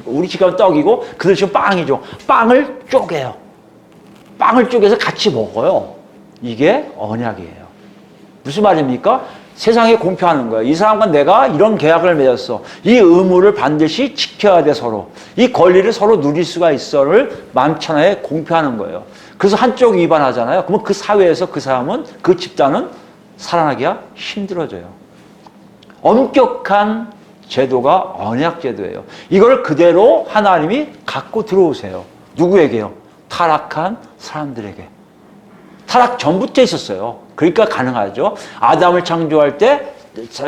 우리 지금 떡이고 그들 지금 빵이죠. 빵을 쪼개요. 빵을 쪼개서 같이 먹어요. 이게 언약이에요. 무슨 말입니까? 세상에 공표하는 거예요. 이 사람과 내가 이런 계약을 맺었어. 이 의무를 반드시 지켜야 돼, 서로. 이 권리를 서로 누릴 수가 있어를 만천하에 공표하는 거예요. 그래서 한쪽이 위반하잖아요. 그러면 그 사회에서 그 사람은, 그 집단은 살아나기가 힘들어져요. 엄격한 제도가 언약제도예요. 이걸 그대로 하나님이 갖고 들어오세요. 누구에게요? 타락한 사람들에게. 타락 전부터 있었어요. 그러니까 가능하죠. 아담을 창조할 때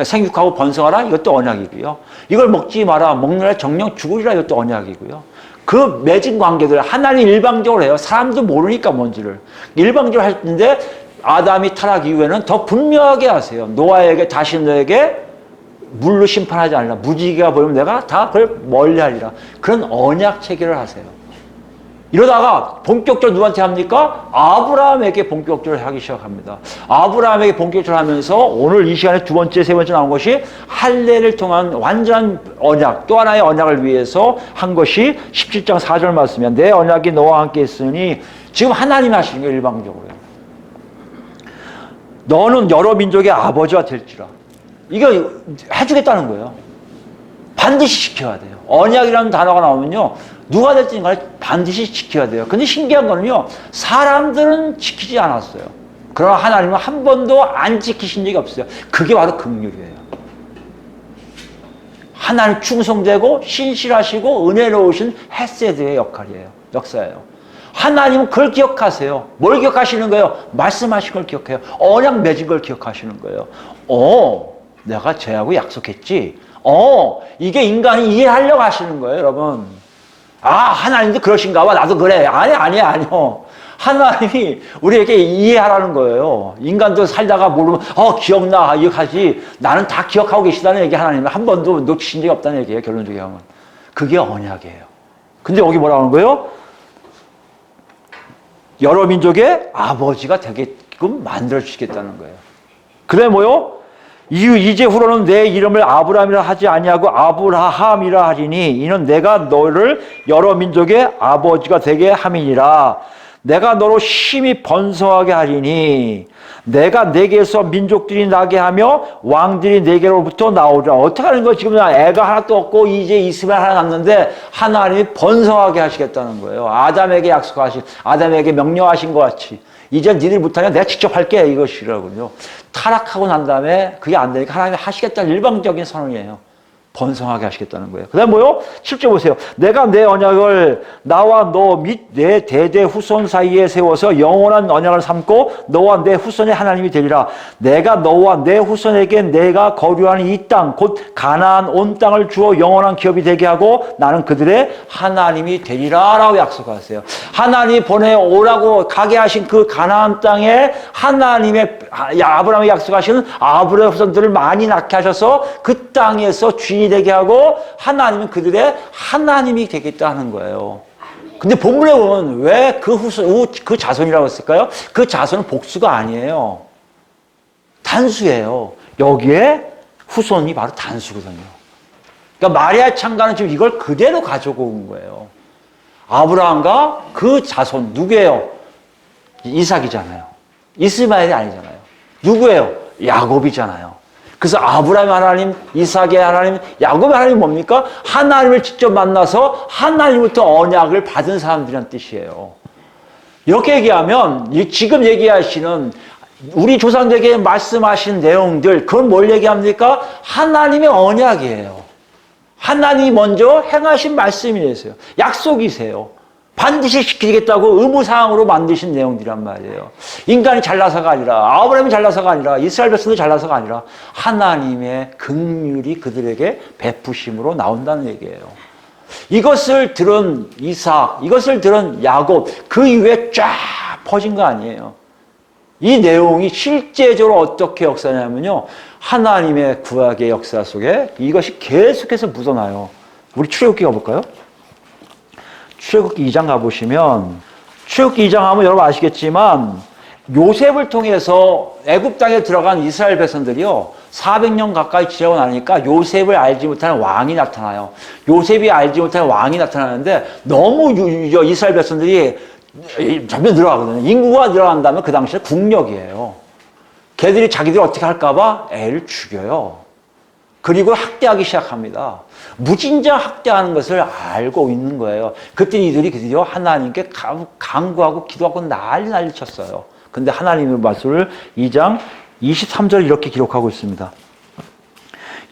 생육하고 번성하라, 이것도 언약이고요. 이걸 먹지 마라, 먹느라 정령 죽으리라, 이것도 언약이고요. 그 맺은 관계들 하나님 일방적으로 해요. 사람도 모르니까 뭔지를. 일방적으로 할 텐데 아담이 타락 이후에는 더 분명하게 하세요. 노아에게 다시 너에게 물로 심판하지 않으라. 무지개가 보이면 내가 다 그걸 멀리하리라. 그런 언약 체계를 하세요. 이러다가 본격적으로 누구한테 합니까? 아브라함에게 본격적으로 하기 시작합니다. 아브라함에게 본격적으로 하면서 오늘 이 시간에 두 번째, 세 번째 나온 것이 할례를 통한 완전한 언약, 또 하나의 언약을 위해서 한 것이 17장 4절 말씀이야. 내 언약이 너와 함께 있으니, 지금 하나님이 하시는 거예요, 일방적으로요. 너는 여러 민족의 아버지가 될지라. 이거 해주겠다는 거예요. 반드시 지켜야 돼요. 언약이라는 단어가 나오면요, 누가 될지는 간에 반드시 지켜야 돼요. 근데 신기한 거는요, 사람들은 지키지 않았어요. 그러나 하나님은 한 번도 안 지키신 적이 없어요. 그게 바로 긍휼이에요. 하나님 충성되고 신실하시고 은혜로우신 헤세드의 역할이에요. 역사예요. 하나님은 그걸 기억하세요. 뭘 기억하시는 거예요? 말씀하신 걸 기억해요. 언약 맺은 걸 기억하시는 거예요. 내가 쟤하고 약속했지. 이게 인간이 이해하려고 하시는 거예요, 여러분. 하나님도 그러신가 봐. 나도 그래. 아니요. 하나님이 우리에게 이해하라는 거예요. 인간도 살다가 모르면, 기억나, 기억하지. 나는 다 기억하고 계시다는 얘기, 하나님은 한 번도 놓치신 적이 없다는 얘기예요, 결론적으로 하면. 그게 언약이에요. 근데 여기 뭐라고 하는 거예요? 여러 민족의 아버지가 되게끔 만들어주시겠다는 거예요. 그래 뭐요? 이제 후로는 내 이름을 아브라함이라 하지 아니하고 아브라함이라 하리니 이는 내가 너를 여러 민족의 아버지가 되게 함이니라. 내가 너로 심히 번성하게 하리니 내가 내게서 민족들이 나게 하며 왕들이 내게로부터 나오리라. 어떻게 하는 거예요? 지금 애가 하나도 없고 이제 이스마엘 하나 남는데 하나님이 번성하게 하시겠다는 거예요. 아담에게 명령하신 것 같이. 이제 니들 못하냐? 내가 직접 할게. 이것이라군요. 타락하고 난 다음에 그게 안 되니까 하나님이 하시겠다는 일방적인 선언이에요. 번성하게 하시겠다는 거예요. 그 다음 뭐요? 7절 보세요. 내가 내 언약을 나와 너 및 내 대대 후손 사이에 세워서 영원한 언약을 삼고 너와 내 후손의 하나님이 되리라. 내가 너와 내 후손에게 내가 거류하는 이 땅 곧 가나안 온 땅을 주어 영원한 기업이 되게 하고 나는 그들의 하나님이 되리라 라고 약속하세요. 하나님이 보내오라고 가게 하신 그 가나안 땅에 하나님의 아브라함이 약속하시는 아브라함의 후손들을 많이 낳게 하셔서 그 땅에서 주인이 되게 하고 하나님은 그들의 하나님이 되겠다 하는 거예요. 근데 본문에 보면 왜 그 자손이라고 했을까요? 그 자손은 복수가 아니에요. 단수예요. 여기에 후손이 바로 단수거든요. 그러니까 마리아 창가는 지금 이걸 그대로 가지고 온 거예요. 아브라함과 그 자손 누구예요? 이삭이잖아요. 이스마엘이 아니잖아요. 누구예요? 야곱이잖아요. 그래서 아브라함의 하나님, 이삭의 하나님, 야곱의 하나님 뭡니까? 하나님을 직접 만나서 하나님부터 언약을 받은 사람들이란 뜻이에요. 이렇게 얘기하면 지금 얘기하시는 우리 조상들에게 말씀하신 내용들, 그건 뭘 얘기합니까? 하나님의 언약이에요. 하나님이 먼저 행하신 말씀이세요. 약속이세요. 반드시 지키겠다고 의무사항으로 만드신 내용들이란 말이에요. 인간이 잘나서가 아니라, 아브라함이 잘나서가 아니라, 이스라엘 백성도 잘나서가 아니라 하나님의 긍휼이 그들에게 베푸심으로 나온다는 얘기예요. 이것을 들은 이삭, 이것을 들은 야곱, 그 이후에 쫙 퍼진 거 아니에요. 이 내용이 실제적으로 어떻게 역사냐면요. 하나님의 구약의 역사 속에 이것이 계속해서 묻어나요. 우리 출애굽기 가볼까요? 출애굽기 2장 가보시면 출애굽기 2장 하면 여러분 아시겠지만 요셉을 통해서 애굽 땅에 들어간 이스라엘 백성들이요. 400년 가까이 지나고 나니까 요셉을 알지 못하는 왕이 나타나요. 요셉이 알지 못하는 왕이 나타나는데 너무 이스라엘 백성들이 점점 늘어가거든요. 인구가 늘어난다면 그 당시에 국력이에요. 걔들이 자기들이 어떻게 할까봐 애를 죽여요. 그리고 학대하기 시작합니다. 무진장 학대하는 것을 알고 있는 거예요. 그때 이들이 드디어 하나님께 간구하고 기도하고 난리 쳤어요. 근데 하나님의 말씀을 2장 23절 이렇게 기록하고 있습니다.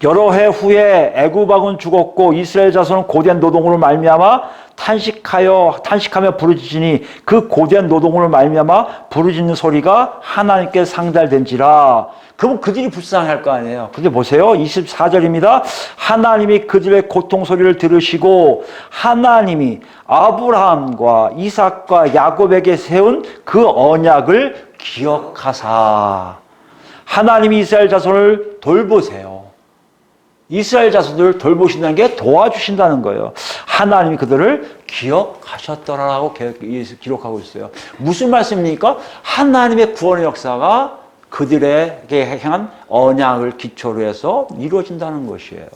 여러 해 후에 애굽 왕은 죽었고 이스라엘 자손은 고된 노동으로 말미암아 탄식하며 부르짖으니 그 고된 노동으로 말미암아 부르짖는 소리가 하나님께 상달된지라. 그럼 그들이 불쌍할 거 아니에요. 근데 보세요. 24절입니다. 하나님이 그들의 고통 소리를 들으시고 하나님이 아브라함과 이삭과 야곱에게 세운 그 언약을 기억하사 하나님이 이스라엘 자손을 돌보세요. 이스라엘 자손들을 돌보신다는 게 도와주신다는 거예요. 하나님이 그들을 기억하셨더라라고 기록하고 있어요. 무슨 말씀입니까? 하나님의 구원의 역사가 그들에게 향한 언약을 기초로 해서 이루어진다는 것이에요.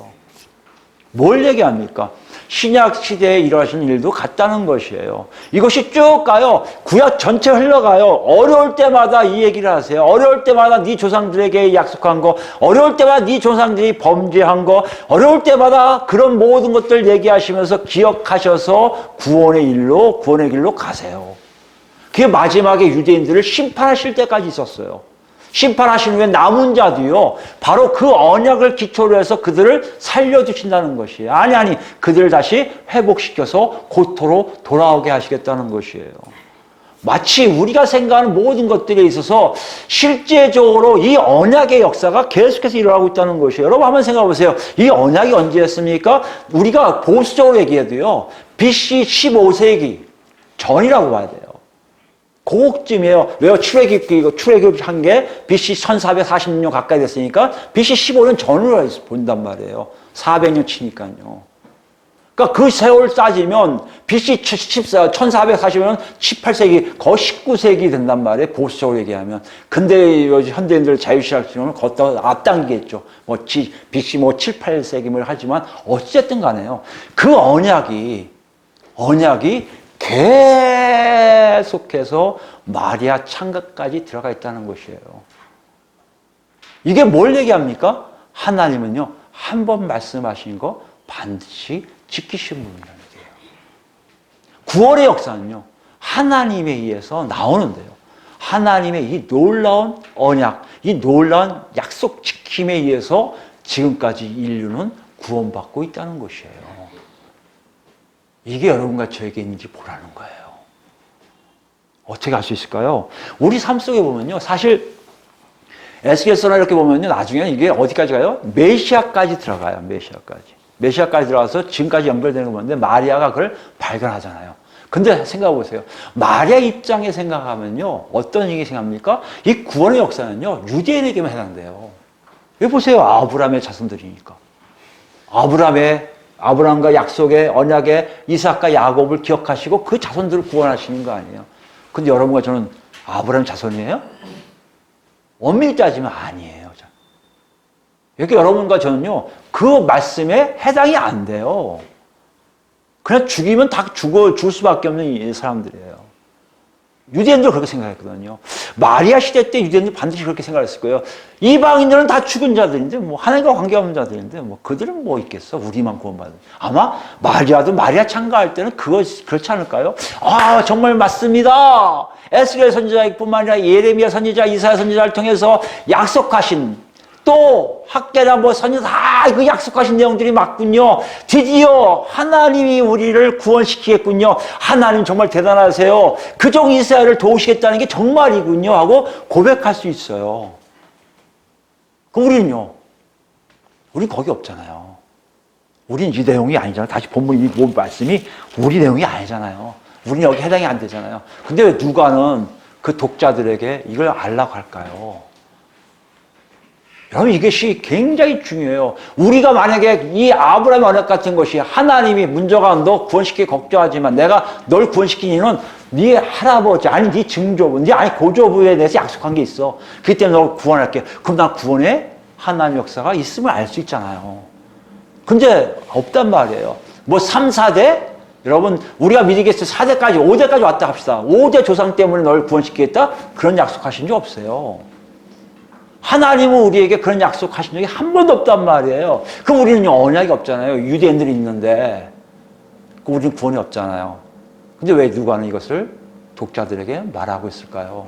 뭘 얘기합니까? 신약 시대에 일어나신 일도 같다는 것이에요. 이것이 쭉 가요. 구약 전체 흘러가요. 어려울 때마다 이 얘기를 하세요. 어려울 때마다 네 조상들에게 약속한 거, 어려울 때마다 네 조상들이 범죄한 거, 어려울 때마다 그런 모든 것들 얘기하시면서 기억하셔서 구원의 길로 가세요. 그게 마지막에 유대인들을 심판하실 때까지 있었어요. 심판하신 후에 남은 자도요, 바로 그 언약을 기초로 해서 그들을 살려주신다는 것이에요. 아니, 그들을 다시 회복시켜서 고토로 돌아오게 하시겠다는 것이에요. 마치 우리가 생각하는 모든 것들에 있어서 실제적으로 이 언약의 역사가 계속해서 일어나고 있다는 것이에요. 여러분 한번 생각해 보세요. 이 언약이 언제였습니까? 우리가 보수적으로 얘기해도요, BC 15세기 전이라고 봐야 돼요. 그쯤이에요. 왜요? 출애굽한 게 BC 1446년 가까이 됐으니까 BC 15년 전으로 본단 말이에요. 400년 치니까요. 그러니까 그 세월 따지면 BC 1440년 18세기, 거의 19세기 된단 말이에요. 보수적으로 얘기하면. 근데 요즘 현대인들 자유시장처럼 걷다 앞당기겠죠. BC 7, 8세기를 하지만 어쨌든 간에요. 그 언약이 계속해서 마리아 창가까지 들어가 있다는 것이에요. 이게 뭘 얘기합니까? 하나님은요, 한 번 말씀하신 거 반드시 지키시는 분이라는 얘기예요. 구원의 역사는요, 하나님에 의해서 나오는데요. 하나님의 이 놀라운 언약, 이 놀라운 약속 지킴에 의해서 지금까지 인류는 구원받고 있다는 것이에요. 이게 여러분과 저에게 있는지 보라는 거예요. 어떻게 알 수 있을까요? 우리 삶 속에 보면요, 사실 에스겔서나 이렇게 보면요, 나중에 이게 어디까지 가요? 메시아까지 들어가요. 메시아까지 들어가서 지금까지 연결되는 거 보는데 마리아가 그걸 발견하잖아요. 근데 생각해 보세요. 마리아 입장에 생각하면요, 어떤 얘기 생각합니까? 이 구원의 역사는요, 유대인에게만 해당돼요. 왜 보세요? 아브라함의 자손들이니까. 아브라함과 약속의 언약의 이삭과 야곱을 기억하시고 그 자손들을 구원하시는 거 아니에요. 근데 여러분과 저는 아브라함 자손이에요? 엄밀히 따지면 아니에요. 이렇게 여러분과 저는요, 그 말씀에 해당이 안 돼요. 그냥 죽이면 다 죽을 수밖에 없는 사람들이에요. 유대인들 그렇게 생각했거든요. 마리아 시대 때 유대인들 반드시 그렇게 생각했을 거예요. 이방인들은 다 죽은 자들인데, 하나님과 관계없는 자들인데, 그들은 뭐 있겠어? 우리만 구원받는. 아마 마리아도 마리아 참가할 때는 그렇지 않을까요? 아, 정말 맞습니다. 에스겔 선지자뿐만 아니라 예레미야 선지자, 이사야 선지자를 통해서 약속하신 또 학계나 선지자 다 그 약속하신 내용들이 맞군요. 드디어 하나님이 우리를 구원시키겠군요. 하나님 정말 대단하세요. 그종 이스라엘을 도우시겠다는 게 정말이군요 하고 고백할 수 있어요. 그럼 우리는요? 우린 거기 없잖아요. 우린 이 내용이 아니잖아요. 다시 본문 이 말씀이 우리 내용이 아니잖아요. 우린 여기 해당이 안 되잖아요. 근데 왜 누가는 그 독자들에게 이걸 알라고 할까요? 여러분, 이것이 굉장히 중요해요. 우리가 만약에 이 아브라함의 언약 같은 것이 하나님이 문제가 너 구원시키기 걱정하지만 내가 널 구원시킨 이유는 네 할아버지, 아니 네 증조부, 네 아니 고조부에 대해서 약속한 게 있어. 그렇기 때문에 널 구원할게. 그럼 난 구원에 하나님의 역사가 있음을 알 수 있잖아요. 근데 없단 말이에요. 뭐 3, 4대? 여러분, 우리가 믿으겠어요. 4대까지, 5대까지 왔다 합시다. 5대 조상 때문에 널 구원시키겠다? 그런 약속하신 적 없어요. 하나님은 우리에게 그런 약속하신 적이 한 번도 없단 말이에요. 그럼 우리는 언약이 없잖아요. 유대인들이 있는데. 우리는 구원이 없잖아요. 근데 왜 누가는 이것을 독자들에게 말하고 있을까요?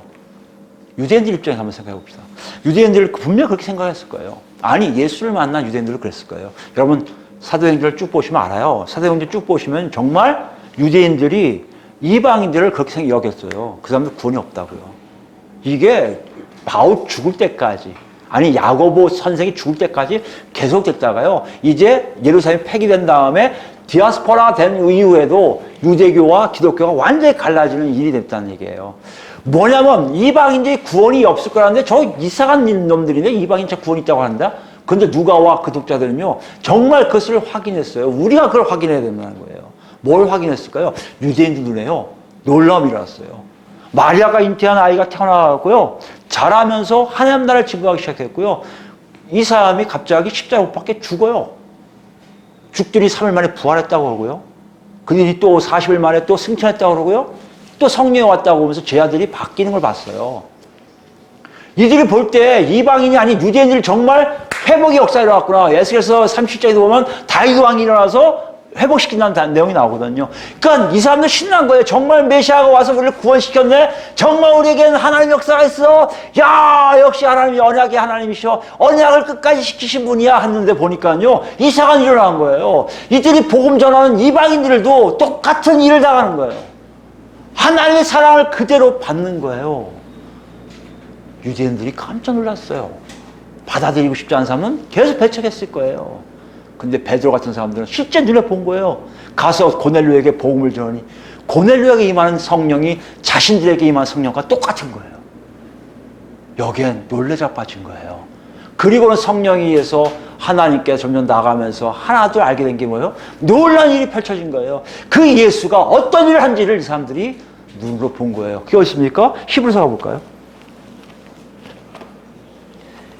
유대인들 입장에서 한번 생각해 봅시다. 유대인들 분명히 그렇게 생각했을 거예요. 아니, 예수를 만난 유대인들도 그랬을 거예요. 여러분, 사도행전을 쭉 보시면 알아요. 사도행전 쭉 보시면 정말 유대인들이 이방인들을 그렇게 여겼어요. 그 사람들 구원이 없다고요. 이게 바울 죽을 때까지, 아니 야고보 선생이 죽을 때까지 계속됐다가요. 이제 예루살렘 폐기된 다음에 디아스포라 된 이후에도 유대교와 기독교가 완전히 갈라지는 일이 됐다는 얘기예요. 뭐냐면 이방인들이 구원이 없을 거라는데 저 이상한 놈들인데 이방인 자 구원이 있다고 한다? 근데 누가와 그 독자들은요 정말 그것을 확인했어요. 우리가 그걸 확인해야 된다는 거예요. 뭘 확인했을까요? 유대인들 눈에요 놀라움이 일어났어요. 마리아가 잉태한 아이가 태어나고요 자라면서 하나님 나라를 증거하기 시작했고요. 이 사람이 갑자기 십자가 못 박혀 죽어요. 죽더니 3일 만에 부활했다고 하고요. 그들이 또 40일 만에 또 승천했다고 그러고요. 또 성령이 왔다고 하면서 제 아들이 바뀌는 걸 봤어요. 이들이 볼 때 이방인이 아닌 유대인들이 정말 회복의 역사가 일어났구나. 에스겔서 37장에도 보면 다윗 왕이 일어나서 회복시킨다는 내용이 나오거든요. 그러니까 이 사람들 신난 거예요. 정말 메시아가 와서 우리를 구원시켰네. 정말 우리에게는 하나님 역사가 있어. 야, 역시 하나님이 언약의 하나님이셔. 언약을 끝까지 지키신 분이야 했는데 보니까요 이상한 일이 일어난 거예요. 이들이 복음 전하는 이방인들도 똑같은 일을 당하는 거예요. 하나님의 사랑을 그대로 받는 거예요. 유대인들이 깜짝 놀랐어요. 받아들이고 싶지 않은 사람은 계속 배척했을 거예요. 근데 베드로 같은 사람들은 실제 눈에 본 거예요. 가서 고넬료에게 복음을 전하니 고넬료에게 임하는 성령이 자신들에게 임하는 성령과 똑같은 거예요. 여기엔 놀래 자빠진 거예요. 그리고는 성령에 의해서 하나님께 점점 나가면서 하나둘 알게 된 게 뭐예요? 놀라운 일이 펼쳐진 거예요. 그 예수가 어떤 일을 한지를 이 사람들이 눈으로 본 거예요. 그게 어딨습니까? 히브리서 가볼까요?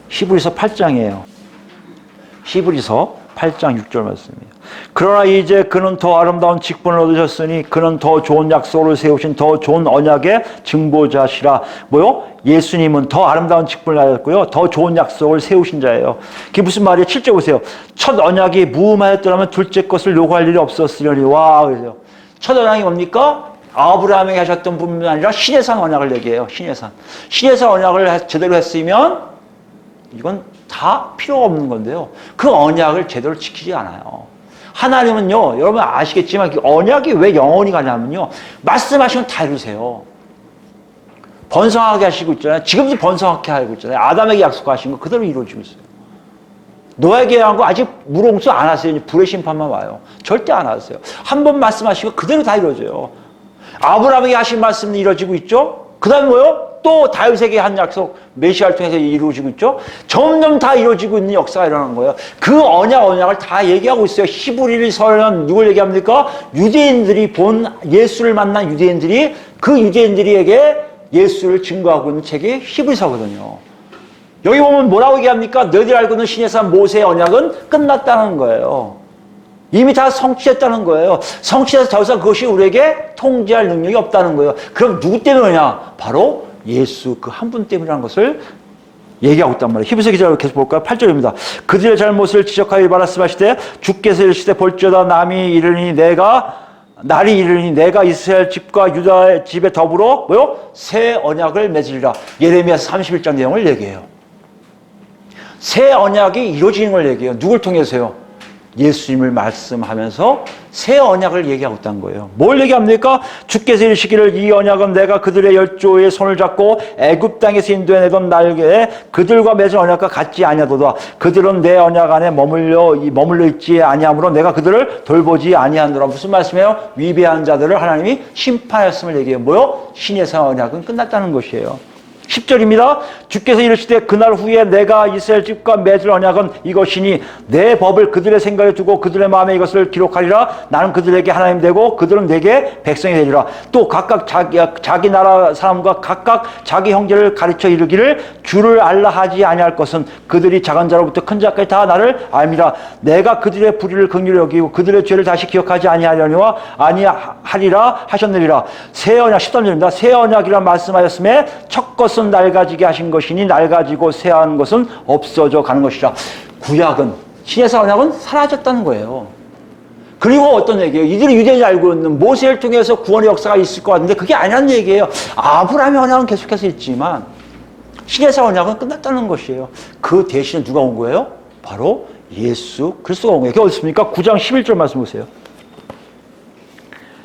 히브리서 8장이에요. 히브리서 8장 6절 말씀이에요. 그러나 이제 그는 더 아름다운 직분을 얻으셨으니 그는 더 좋은 약속을 세우신 더 좋은 언약의 증보자시라. 뭐요? 예수님은 더 아름다운 직분을 가졌고요. 더 좋은 약속을 세우신 자예요. 그게 무슨 말이에요? 7절 보세요. 첫 언약이 무음하였더라면 둘째 것을 요구할 일이 없었으려니. 와, 그래서 첫 언약이 뭡니까? 아브라함에게 하셨던 분이 아니라 신의 산 언약을 얘기해요. 신의 산. 신의 산 언약을 제대로 했으면 이건 다 필요가 없는 건데요. 그 언약을 제대로 지키지 않아요. 하나님은요, 여러분 아시겠지만 그 언약이 왜 영원히 가냐면요. 말씀하시면 다 이루세요. 번성하게 하시고 있잖아요. 지금도 번성하게 하고 있잖아요. 아담에게 약속하신 거 그대로 이루어지고 있어요. 노아에게 한 거 아직 물홍수 안 하세요. 불의 심판만 와요. 절대 안 하세요. 한 번 말씀하시고 그대로 다 이루어져요. 아브라함에게 하신 말씀은 이루어지고 있죠. 그 다음에 뭐요? 또 다윗에게 한 약속 메시아를 통해서 이루어지고 있죠. 점점 다 이루어지고 있는 역사가 일어나는 거예요. 그 언약을 다 얘기하고 있어요. 히브리서는 누굴 얘기합니까? 유대인들이 본 예수를 만난 유대인들이 그 유대인들에게 예수를 증거하고 있는 책이 히브리서거든요. 여기 보면 뭐라고 얘기합니까? 너희들 알고 있는 신의 산 모세의 언약은 끝났다는 거예요. 이미 다 성취했다는 거예요. 성취해서 더 이상 그것이 우리에게 통제할 능력이 없다는 거예요. 그럼 누구 때문이냐? 바로 예수 그 한 분 때문이라는 것을 얘기하고 있단 말이에요. 히브리서 기자를 계속 볼까요? 8절입니다. 그들의 잘못을 지적하여 말씀하시되 주께서 이르시되 볼지어다 날이 이르니 내가 이스라엘 집과 유다의 집에 더불어 뭐요? 새 언약을 맺으리라. 예레미야서 31장 내용을 얘기해요. 새 언약이 이루어지는 걸 얘기해요. 누굴 통해서요? 예수님을 말씀하면서 새 언약을 얘기하고 있다는 거예요. 뭘 얘기합니까? 주께서 이르시기를 이 언약은 내가 그들의 열조의 손을 잡고 애굽 땅에서 인도해내던 날에 그들과 맺은 언약과 같지 아니하도다. 그들은 내 언약 안에 머물러 있지 아니하므로 내가 그들을 돌보지 아니하노라. 무슨 말씀이에요? 위배한 자들을 하나님이 심판하였음을 얘기해요. 뭐요? 신의 새 언약은 끝났다는 것이에요. 10절입니다. 주께서 이르시되 그날 후에 내가 이스라엘 집과 맺을 언약은 이것이니 내 법을 그들의 생각에 두고 그들의 마음에 이것을 기록하리라. 나는 그들에게 하나님 되고 그들은 내게 백성이 되리라. 또 각각 자기 나라 사람과 각각 자기 형제를 가르쳐 이르기를 주를 알라 하지 아니할 것은 그들이 작은 자로부터 큰 자까지 다 나를 알미라. 내가 그들의 불의를 긍휼히 여기고 그들의 죄를 다시 기억하지 아니하려니와 아니하리라 하셨느니라. 새 언약 13절입니다. 새 언약이라 말씀하였음에 첫 것은 낡아지게 하신 것이니 낡아지고 새한 것은 없어져 가는 것이라. 구약은 신의 새 언약은 사라졌다는 거예요. 그리고 어떤 얘기예요? 이들이 유대인이 알고 있는 모세를 통해서 구원의 역사가 있을 것 같은데 그게 아니라는 얘기예요. 아브라함의 언약은 계속해서 있지만 신의 새 언약은 끝났다는 것이에요. 그 대신에 누가 온 거예요? 바로 예수 그리스도가 온 거예요. 그게 어떻습니까? 9장 11절 말씀 보세요.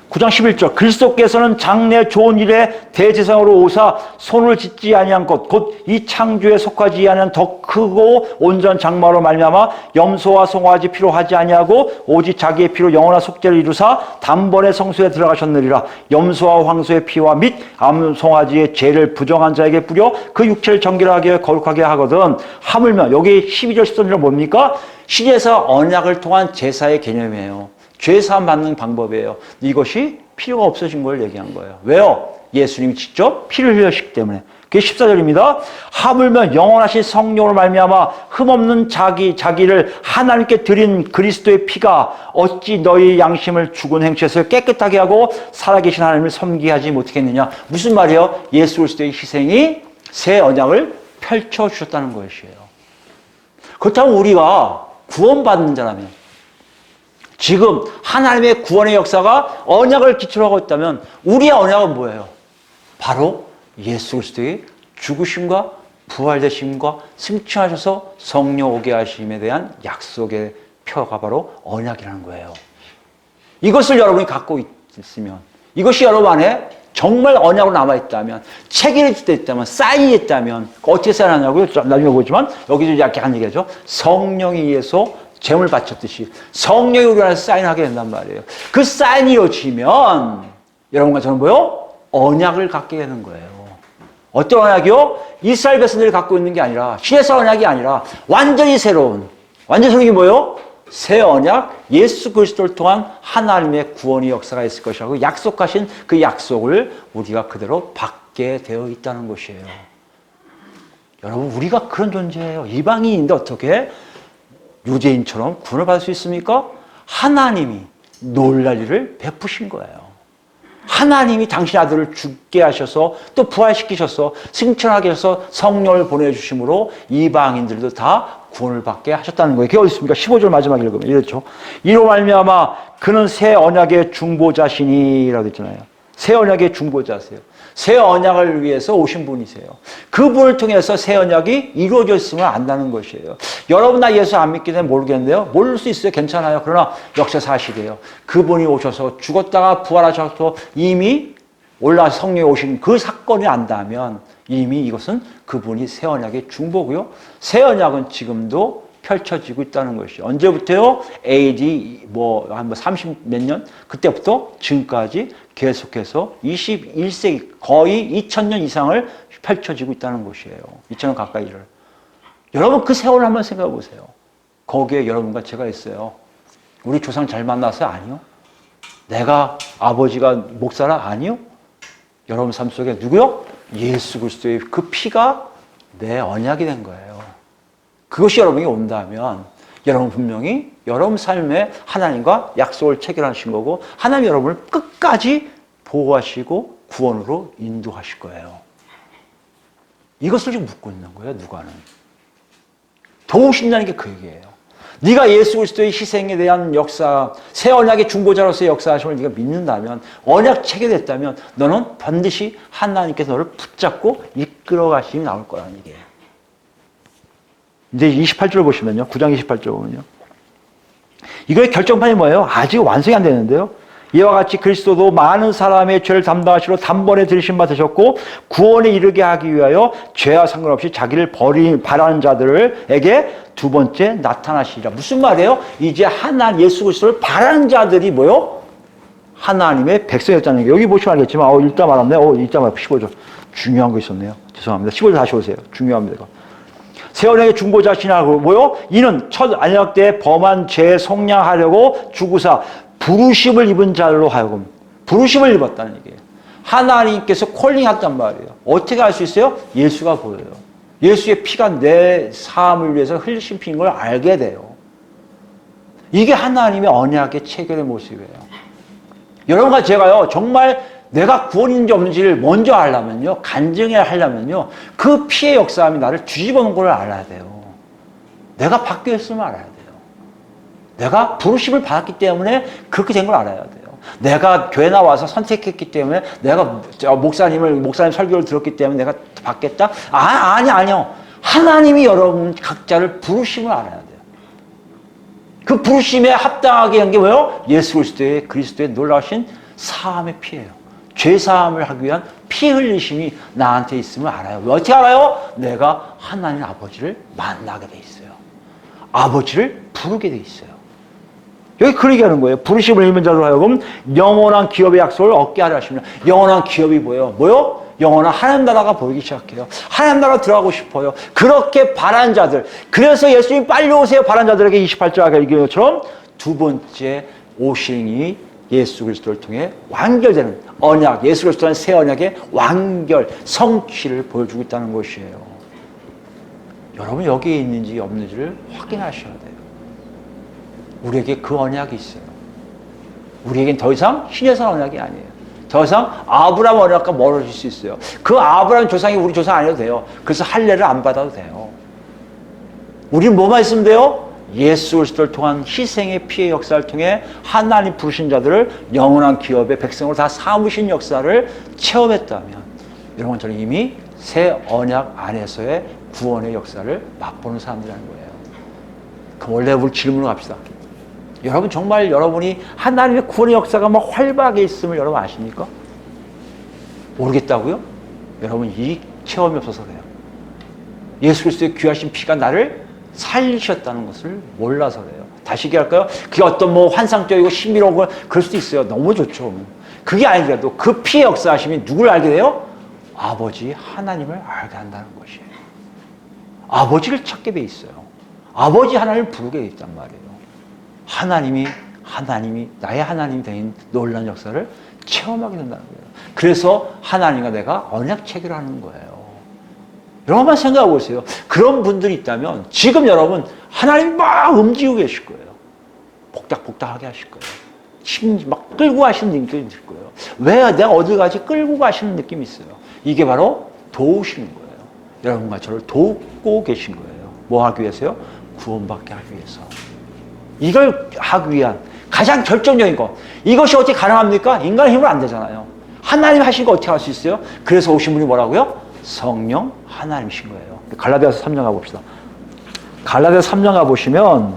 9장 11절 그리스도께서는 장래 좋은 일에 대제사장으로 오사 손을 짓지 아니한 것 곧 이 창조에 속하지 아니한 더 크고 온전 장마로 말미암아 염소와 송아지 피로 하지 아니하고 오직 자기의 피로 영원한 속죄를 이루사 단번에 성소에 들어가셨느니라. 염소와 황소의 피와 및 암송아지의 죄를 부정한 자에게 뿌려 그 육체를 정결하게 거룩하게 하거든. 하물며 여기 12절 13절은 뭡니까? 신에서 언약을 통한 제사의 개념이에요. 죄사함 받는 방법이에요. 이것이 필요가 없어진 걸 얘기한 거예요. 왜요? 예수님이 직접 피를 흘렸기 때문에. 그게 14절입니다. 하물며 영원하신 성령으로 말미암아 흠없는 자기를 하나님께 드린 그리스도의 피가 어찌 너희 양심을 죽은 행실에서 깨끗하게 하고 살아계신 하나님을 섬기게 하지 못하겠느냐. 무슨 말이에요? 예수 그리스도의 희생이 새 언약을 펼쳐주셨다는 것이에요. 그렇다면 우리가 구원받는 자라면 지금 하나님의 구원의 역사가 언약을 기초로 하고 있다면 우리의 언약은 뭐예요? 바로 예수 그리스도의 죽으심과 부활되심과 승천하셔서 성령 오게 하심에 대한 약속의 표가 바로 언약이라는 거예요. 이것을 여러분이 갖고 있으면, 이것이 여러분 안에 정말 언약으로 남아있다면, 체결이 있다면, 사인이 있다면, 어떻게 사인하냐고요? 나중에 보지만 여기서 약간 얘기하죠. 성령에 의해서 재물 바쳤듯이 성령이 우리 안에서 사인하게 된단 말이에요. 그 사인이 이루어지면 여러분과 저는 뭐요? 언약을 갖게 되는 거예요. 어떤 언약이요? 이스라엘 백성들이 갖고 있는 게 아니라 신의 새 언약이 아니라 완전히 새로운 게 뭐예요? 새 언약, 예수 그리스도를 통한 하나님의 구원의 역사가 있을 것이라고 약속하신 그 약속을 우리가 그대로 받게 되어 있다는 것이에요. 여러분, 우리가 그런 존재예요. 이방인인데 어떻게 유대인처럼 구원을 받을 수 있습니까? 하나님이 놀랄 일을 베푸신 거예요. 하나님이 당신 아들을 죽게 하셔서 또 부활시키셔서 승천하게 하셔서 성령을 보내주심으로 이방인들도 다 구원을 받게 하셨다는 거예요. 그게 어디 있습니까? 15절 마지막 읽으면 이렇죠. 이로 말미암아 그는 새 언약의 중보자시니라고 했잖아요. 새 언약의 중보자세요. 새 언약을 위해서 오신 분이세요. 그분을 통해서 새 언약이 이루어졌음을 안다는 것이에요. 여러분 나 예수 안 믿기 때문에 모르겠는데요. 모를 수 있어요. 괜찮아요. 그러나 역사 사실이에요. 그분이 오셔서 죽었다가 부활하셔서 이미 올라와서 성령이 오신 그 사건이 안다면 이미 이것은 그분이 새 언약의 중보고요. 새 언약은 지금도 펼쳐지고 있다는 것이죠. 언제부터요? AD 한 30 몇 년? 그때부터 지금까지 계속해서 21세기 거의 2000년 이상을 펼쳐지고 있다는 것이에요. 2000년 가까이를. 여러분 그 세월을 한번 생각해 보세요. 거기에 여러분과 제가 있어요. 우리 조상 잘 만나서 아니요? 내가 아버지가 목사라 아니요? 여러분 삶 속에 누구요? 예수 그리스도의 그 피가 내 언약이 된 거예요. 그것이 여러분이 온다면 여러분 분명히 여러분 삶에 하나님과 약속을 체결하신 거고 하나님 여러분을 끝까지 보호하시고 구원으로 인도하실 거예요. 이것을 지금 묻고 있는 거예요. 누가는. 도우신다는 게 그 얘기예요. 네가 예수 그리스도의 희생에 대한 역사, 새 언약의 중보자로서의 역사하심을 네가 믿는다면, 언약 체결됐다면 너는 반드시 하나님께서 너를 붙잡고 이끌어 가심이 나올 거라는 얘기예요. 이제 28절 보시면요. 9장 28절 보면요. 이거의 결정판이 뭐예요? 아직 완성이 안 되는데요. 이와 같이 그리스도도 많은 사람의 죄를 담당하시러 단번에 들으신 바 되셨고 구원에 이르게 하기 위하여 죄와 상관없이 자기를 바라는 자들에게 두 번째 나타나시리라. 무슨 말이에요? 이제 하나님 예수 그리스도를 바라는 자들이 뭐요? 하나님의 백성이었다는 게 여기 보시면 알겠지만 읽다 말았네. 읽다 말 15절 중요한 거 있었네요. 죄송합니다. 15절 다시 오세요. 중요합니다. 새 언약의 중보자시나고 뭐요? 이는 첫 언약 때 범한 죄 속량하려고 주구사 부르심을 입은 자로 하여금 부르심을 입었다는 얘기예요. 하나님께서 콜링했단 말이에요. 어떻게 알 수 있어요? 예수가 보여요. 예수의 피가 내 사함을 위해서 흘리신 피인 걸 알게 돼요. 이게 하나님의 언약의 체결의 모습이에요. 여러분과 제가요, 정말 내가 구원인지 없는지를 먼저 알려면요, 간증해야 하려면요, 그 피의 역사함이 나를 뒤집어 놓은 걸 알아야 돼요. 내가 바뀌었음을 알아야 돼요. 내가 부르심을 받았기 때문에 그렇게 된 걸 알아야 돼요. 내가 교회 나와서 선택했기 때문에 내가 목사님 설교를 들었기 때문에 내가 받겠다? 아니요. 하나님이 여러분 각자를 부르심을 알아야 돼요. 그 부르심에 합당하게 한 게 뭐예요? 예수 그리스도의 놀라우신 사함의 피예요. 죄 사함을 하기 위한 피 흘리심이 나한테 있음을 알아요. 어떻게 알아요? 내가 하나님 아버지를 만나게 돼 있어요. 아버지를 부르게 돼 있어요. 여기 그 얘기하는 거예요. 부르심을 입은 자로 하여금 영원한 기업의 약속을 얻게 하려 하십니다. 영원한 기업이 뭐요? 영원한 하나님 나라가 보이기 시작해요. 하나님 나라 들어가고 싶어요. 그렇게 바란 자들. 그래서 예수님 빨리 오세요. 바란 자들에게 28절 얘기한 것처럼 두 번째 오신이 예수 그리스도를 통해 완결되는 언약, 예수 그리스도라는 새 언약의 완결, 성취를 보여주고 있다는 것이에요. 여러분 여기에 있는지 없는지를 확인하셔야 돼요. 우리에게 그 언약이 있어요. 우리에겐 더 이상 신의 산 언약이 아니에요. 더 이상 아브라함 언약과 멀어질 수 있어요. 그 아브라함 조상이 우리 조상 아니어도 돼요. 그래서 할례를 안 받아도 돼요. 우리는 뭐만 있으면 돼요? 예수 그리스도를 통한 희생의 피의 역사를 통해 하나님 부르신 자들을 영원한 기업의 백성으로 다 삼으신 역사를 체험했다면 여러분 저는 이미 새 언약 안에서의 구원의 역사를 맛보는 사람들이라는 거예요. 그럼 원래 우리 질문을 합시다. 여러분 정말 여러분이 하나님의 구원의 역사가 막 활발하게 있음을 여러분 아십니까? 모르겠다고요? 여러분 이 체험이 없어서 그래요. 예수 그리스도의 귀하신 피가 나를 살리셨다는 것을 몰라서 그래요. 다시 얘기할까요? 그게 어떤 환상적이고 신비로운 걸 그럴 수도 있어요. 너무 좋죠. 그게 아니더라도 그 피의 역사하심이 누굴 알게 돼요? 아버지 하나님을 알게 한다는 것이에요. 아버지를 찾게 돼 있어요. 아버지 하나님을 부르게 돼 있단 말이에요. 하나님이 나의 하나님이 된 놀라운 역사를 체험하게 된다는 거예요. 그래서 하나님과 내가 언약 체결하는 거예요. 여러분만 생각해 보세요. 그런 분들이 있다면 지금 여러분 하나님이 막 움직이고 계실 거예요. 복닥복닥하게 하실 거예요. 막 끌고 가시는 느낌이 들 거예요. 왜 내가 어딜 가지 끌고 가시는 느낌이 있어요. 이게 바로 도우시는 거예요. 여러분과 저를 돕고 계신 거예요. 뭐 하기 위해서요? 구원받게 하기 위해서. 이걸 하기 위한 가장 결정적인 것. 이것이 어떻게 가능합니까? 인간의 힘으로 안 되잖아요. 하나님 하신 거 어떻게 할 수 있어요? 그래서 오신 분이 뭐라고요? 성령 하나님이신 거예요. 갈라디아서 3장 가봅시다. 갈라디아서 3장 가보시면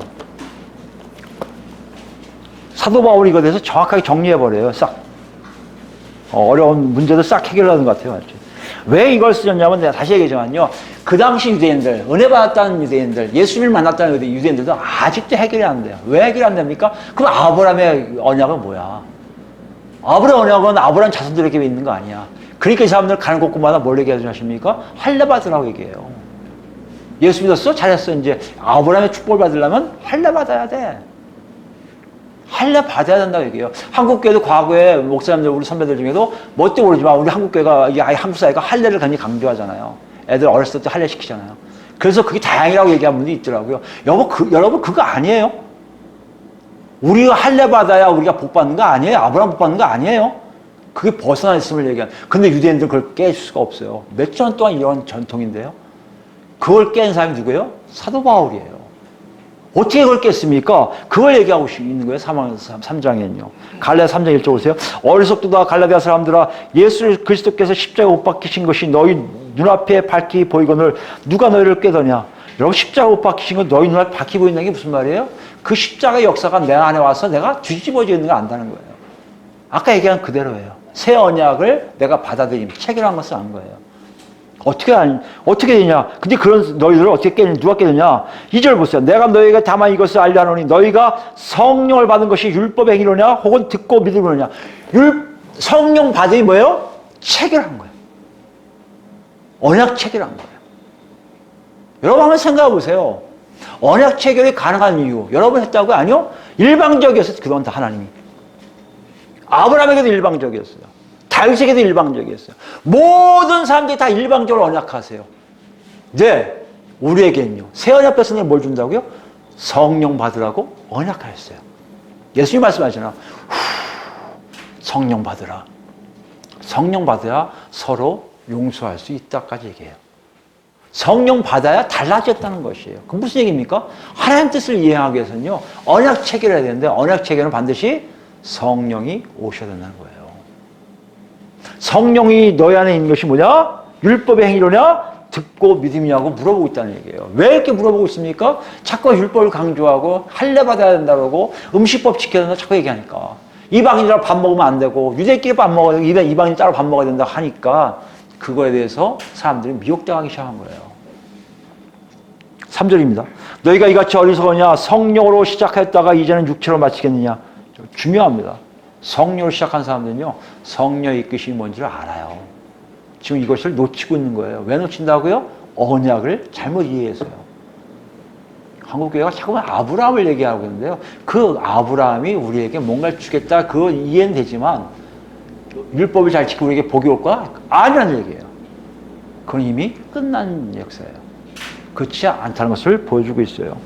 사도 바울이 이거에 대해서 정확하게 정리해버려요. 싹. 어려운 문제도 싹 해결하는 것 같아요. 왜 이걸 쓰셨냐면 내가 다시 얘기하지만요. 그 당시 유대인들, 은혜 받았다는 유대인들, 예수님을 만났다는 유대인들도 아직도 해결이 안 돼요. 왜 해결이 안 됩니까? 그럼 아브라함의 언약은 뭐야? 아브라함 언약은 아브라함 자손들에게 있는 거 아니야. 그러니까 이 사람들 가는 곳곳마다 뭘 얘기하십니까? 할례 받으라고 얘기해요. 예수 믿었어? 잘했어. 이제 아브라함의 축복을 받으려면 할례 받아야 돼. 할례 받아야 된다고 얘기해요. 한국교회도 과거에 목사님들, 우리 선배들 중에도 뭐 때문에 모르지만 우리 한국교회가, 아예 한국 사회가 할례를 굉장히 강조하잖아요. 애들 어렸을 때 할례 시키잖아요. 그래서 그게 다행이라고 얘기하는 분들이 있더라고요. 여러분 그거 아니에요. 우리가 할례 받아야 우리가 복 받는 거 아니에요. 아브라함 복 받는 거 아니에요. 그게 벗어나 있음을 얘기하는. 근데 유대인들은 그걸 깰 수가 없어요. 몇천 년 동안 이런 전통인데요. 그걸 깬 사람이 누구예요? 사도 바울이에요. 어떻게 그걸 깼습니까? 그걸 얘기하고 있는 거예요. 3장에는요. 갈라디아 3장 1절 보세요. 어리석도다 갈라디아 사람들아, 예수 그리스도께서 십자가에 못 박히신 것이 너희 눈앞에 밝히 보이거늘 누가 너희를 깨더냐. 여러분 십자가 못 박히신 건 너희 눈앞에 밝히 보인다는 게 무슨 말이에요? 그 십자가의 역사가 내 안에 와서 내가 뒤집어져 있는 걸 안다는 거예요. 아까 얘기한 그대로예요. 새 언약을 내가 받아들임, 체결한 것을 안 거예요. 어떻게 되냐? 근데 그런 너희들을 어떻게 깨느냐? 누가 깨느냐? 2절 보세요. 내가 너희에게 다만 이것을 알려 하노니 너희가 성령을 받은 것이 율법의 행위로냐? 혹은 듣고 믿음으로냐? 성령 받음이 뭐예요? 체결한 거예요. 언약 체결한 거예요. 여러분 한번 생각해 보세요. 언약 체결이 가능한 이유. 여러분 했다고요? 아니요? 일방적이었어요. 그동안 다 하나님이. 아브라함에게도 일방적이었어요. 다윗에게도 일방적이었어요. 모든 사람들이 다 일방적으로 언약하세요. 네, 우리에게는요. 새 언약 백성에게 뭘 준다고요? 성령 받으라고 언약하였어요. 예수님 말씀하시잖아요. 성령 받으라. 성령 받아야 서로 용서할 수 있다까지 얘기해요. 성령 받아야 달라졌다는 것이에요. 그럼 무슨 얘기입니까? 하나님 뜻을 이해하기 위해서는요. 언약 체결해야 되는데 언약 체결은 반드시 성령이 오셔야 된다는 거예요. 성령이 너희 안에 있는 것이 뭐냐? 율법의 행위로냐? 듣고 믿음이냐고 물어보고 있다는 얘기예요. 왜 이렇게 물어보고 있습니까? 자꾸 율법을 강조하고 할례 받아야 된다고 음식법 지켜야 된다고 자꾸 얘기하니까. 이방인이랑 밥 먹으면 안 되고 유대끼리 밥 먹어야 되고 이방인 따로 밥 먹어야 된다고 하니까 그거에 대해서 사람들이 미혹당하기 시작한 거예요. 3절입니다. 너희가 이같이 어리석으냐? 성령으로 시작했다가 이제는 육체로 마치겠느냐? 중요합니다. 성령으로 시작한 사람들은요. 성령의 이끄심이 뭔지를 알아요. 지금 이것을 놓치고 있는 거예요. 왜 놓친다고요? 언약을 잘못 이해해서요. 한국교회가 자꾸만 아브라함을 얘기하고 있는데요. 그 아브라함이 우리에게 뭔가를 주겠다. 그거 이해는 되지만 율법을 잘 지키고 우리에게 복이 올까? 아니라는 얘기예요. 그건 이미 끝난 역사예요. 그렇지 않다는 것을 보여주고 있어요.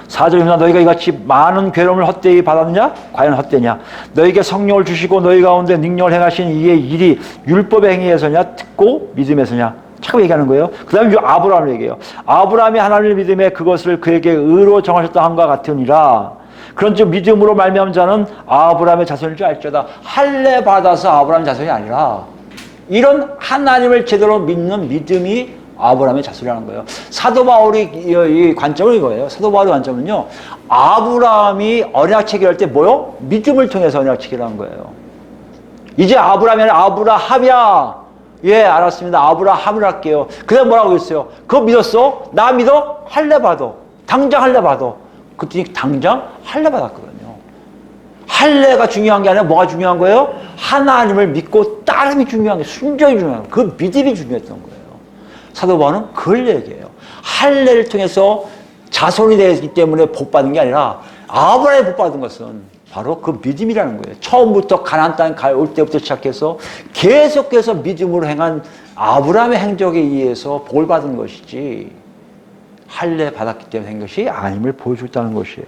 4절입니다. 너희가 이같이 많은 괴로움을 헛되이 받았느냐? 과연 헛되냐? 너희에게 성령을 주시고 너희 가운데 능력을 행하신 이의 일이 율법의 행위에서냐? 듣고 믿음에서냐? 자꾸 얘기하는 거예요. 그 다음에 아브라함을 얘기해요. 아브라함이 하나님을 믿음에 그것을 그에게 의로 정하셨다 함과 같으니라. 그런즉 믿음으로 말미암은 자는 아브라함의 자손일 줄 알지어다. 할례 받아서 아브라함의 자손이 아니라 이런 하나님을 제대로 믿는 믿음이 아브라함의 자손이라는 거예요. 사도 바울이 이 관점은 이거예요. 사도 바울의 관점은요. 아브라함이 언약 체결할 때 뭐요? 믿음을 통해서 언약 체결한 거예요. 이제 아브라함이 아니라 아브라함이야. 예, 알았습니다. 아브라함을 할게요. 그 다음 뭐라고 했어요? 그거 믿었어? 나 믿어? 할례 받아. 당장 할례 받아. 그랬더니 당장 할례 받았거든요. 할례가 중요한 게 아니라 뭐가 중요한 거예요? 하나님을 믿고 따름이 중요한 게 순종이 중요한 거예요. 그 믿음이 중요했던 거예요. 사도 바울은 그걸 얘기해요. 할례를 통해서 자손이 되기 때문에 복 받은 게 아니라 아브라함이 복 받은 것은 바로 그 믿음이라는 거예요. 처음부터 가나안 땅에 올 때부터 시작해서 계속해서 믿음으로 행한 아브라함의 행적에 의해서 복을 받은 것이지 할례 받았기 때문에 한 것이 아님을 보여줬다는 것이에요.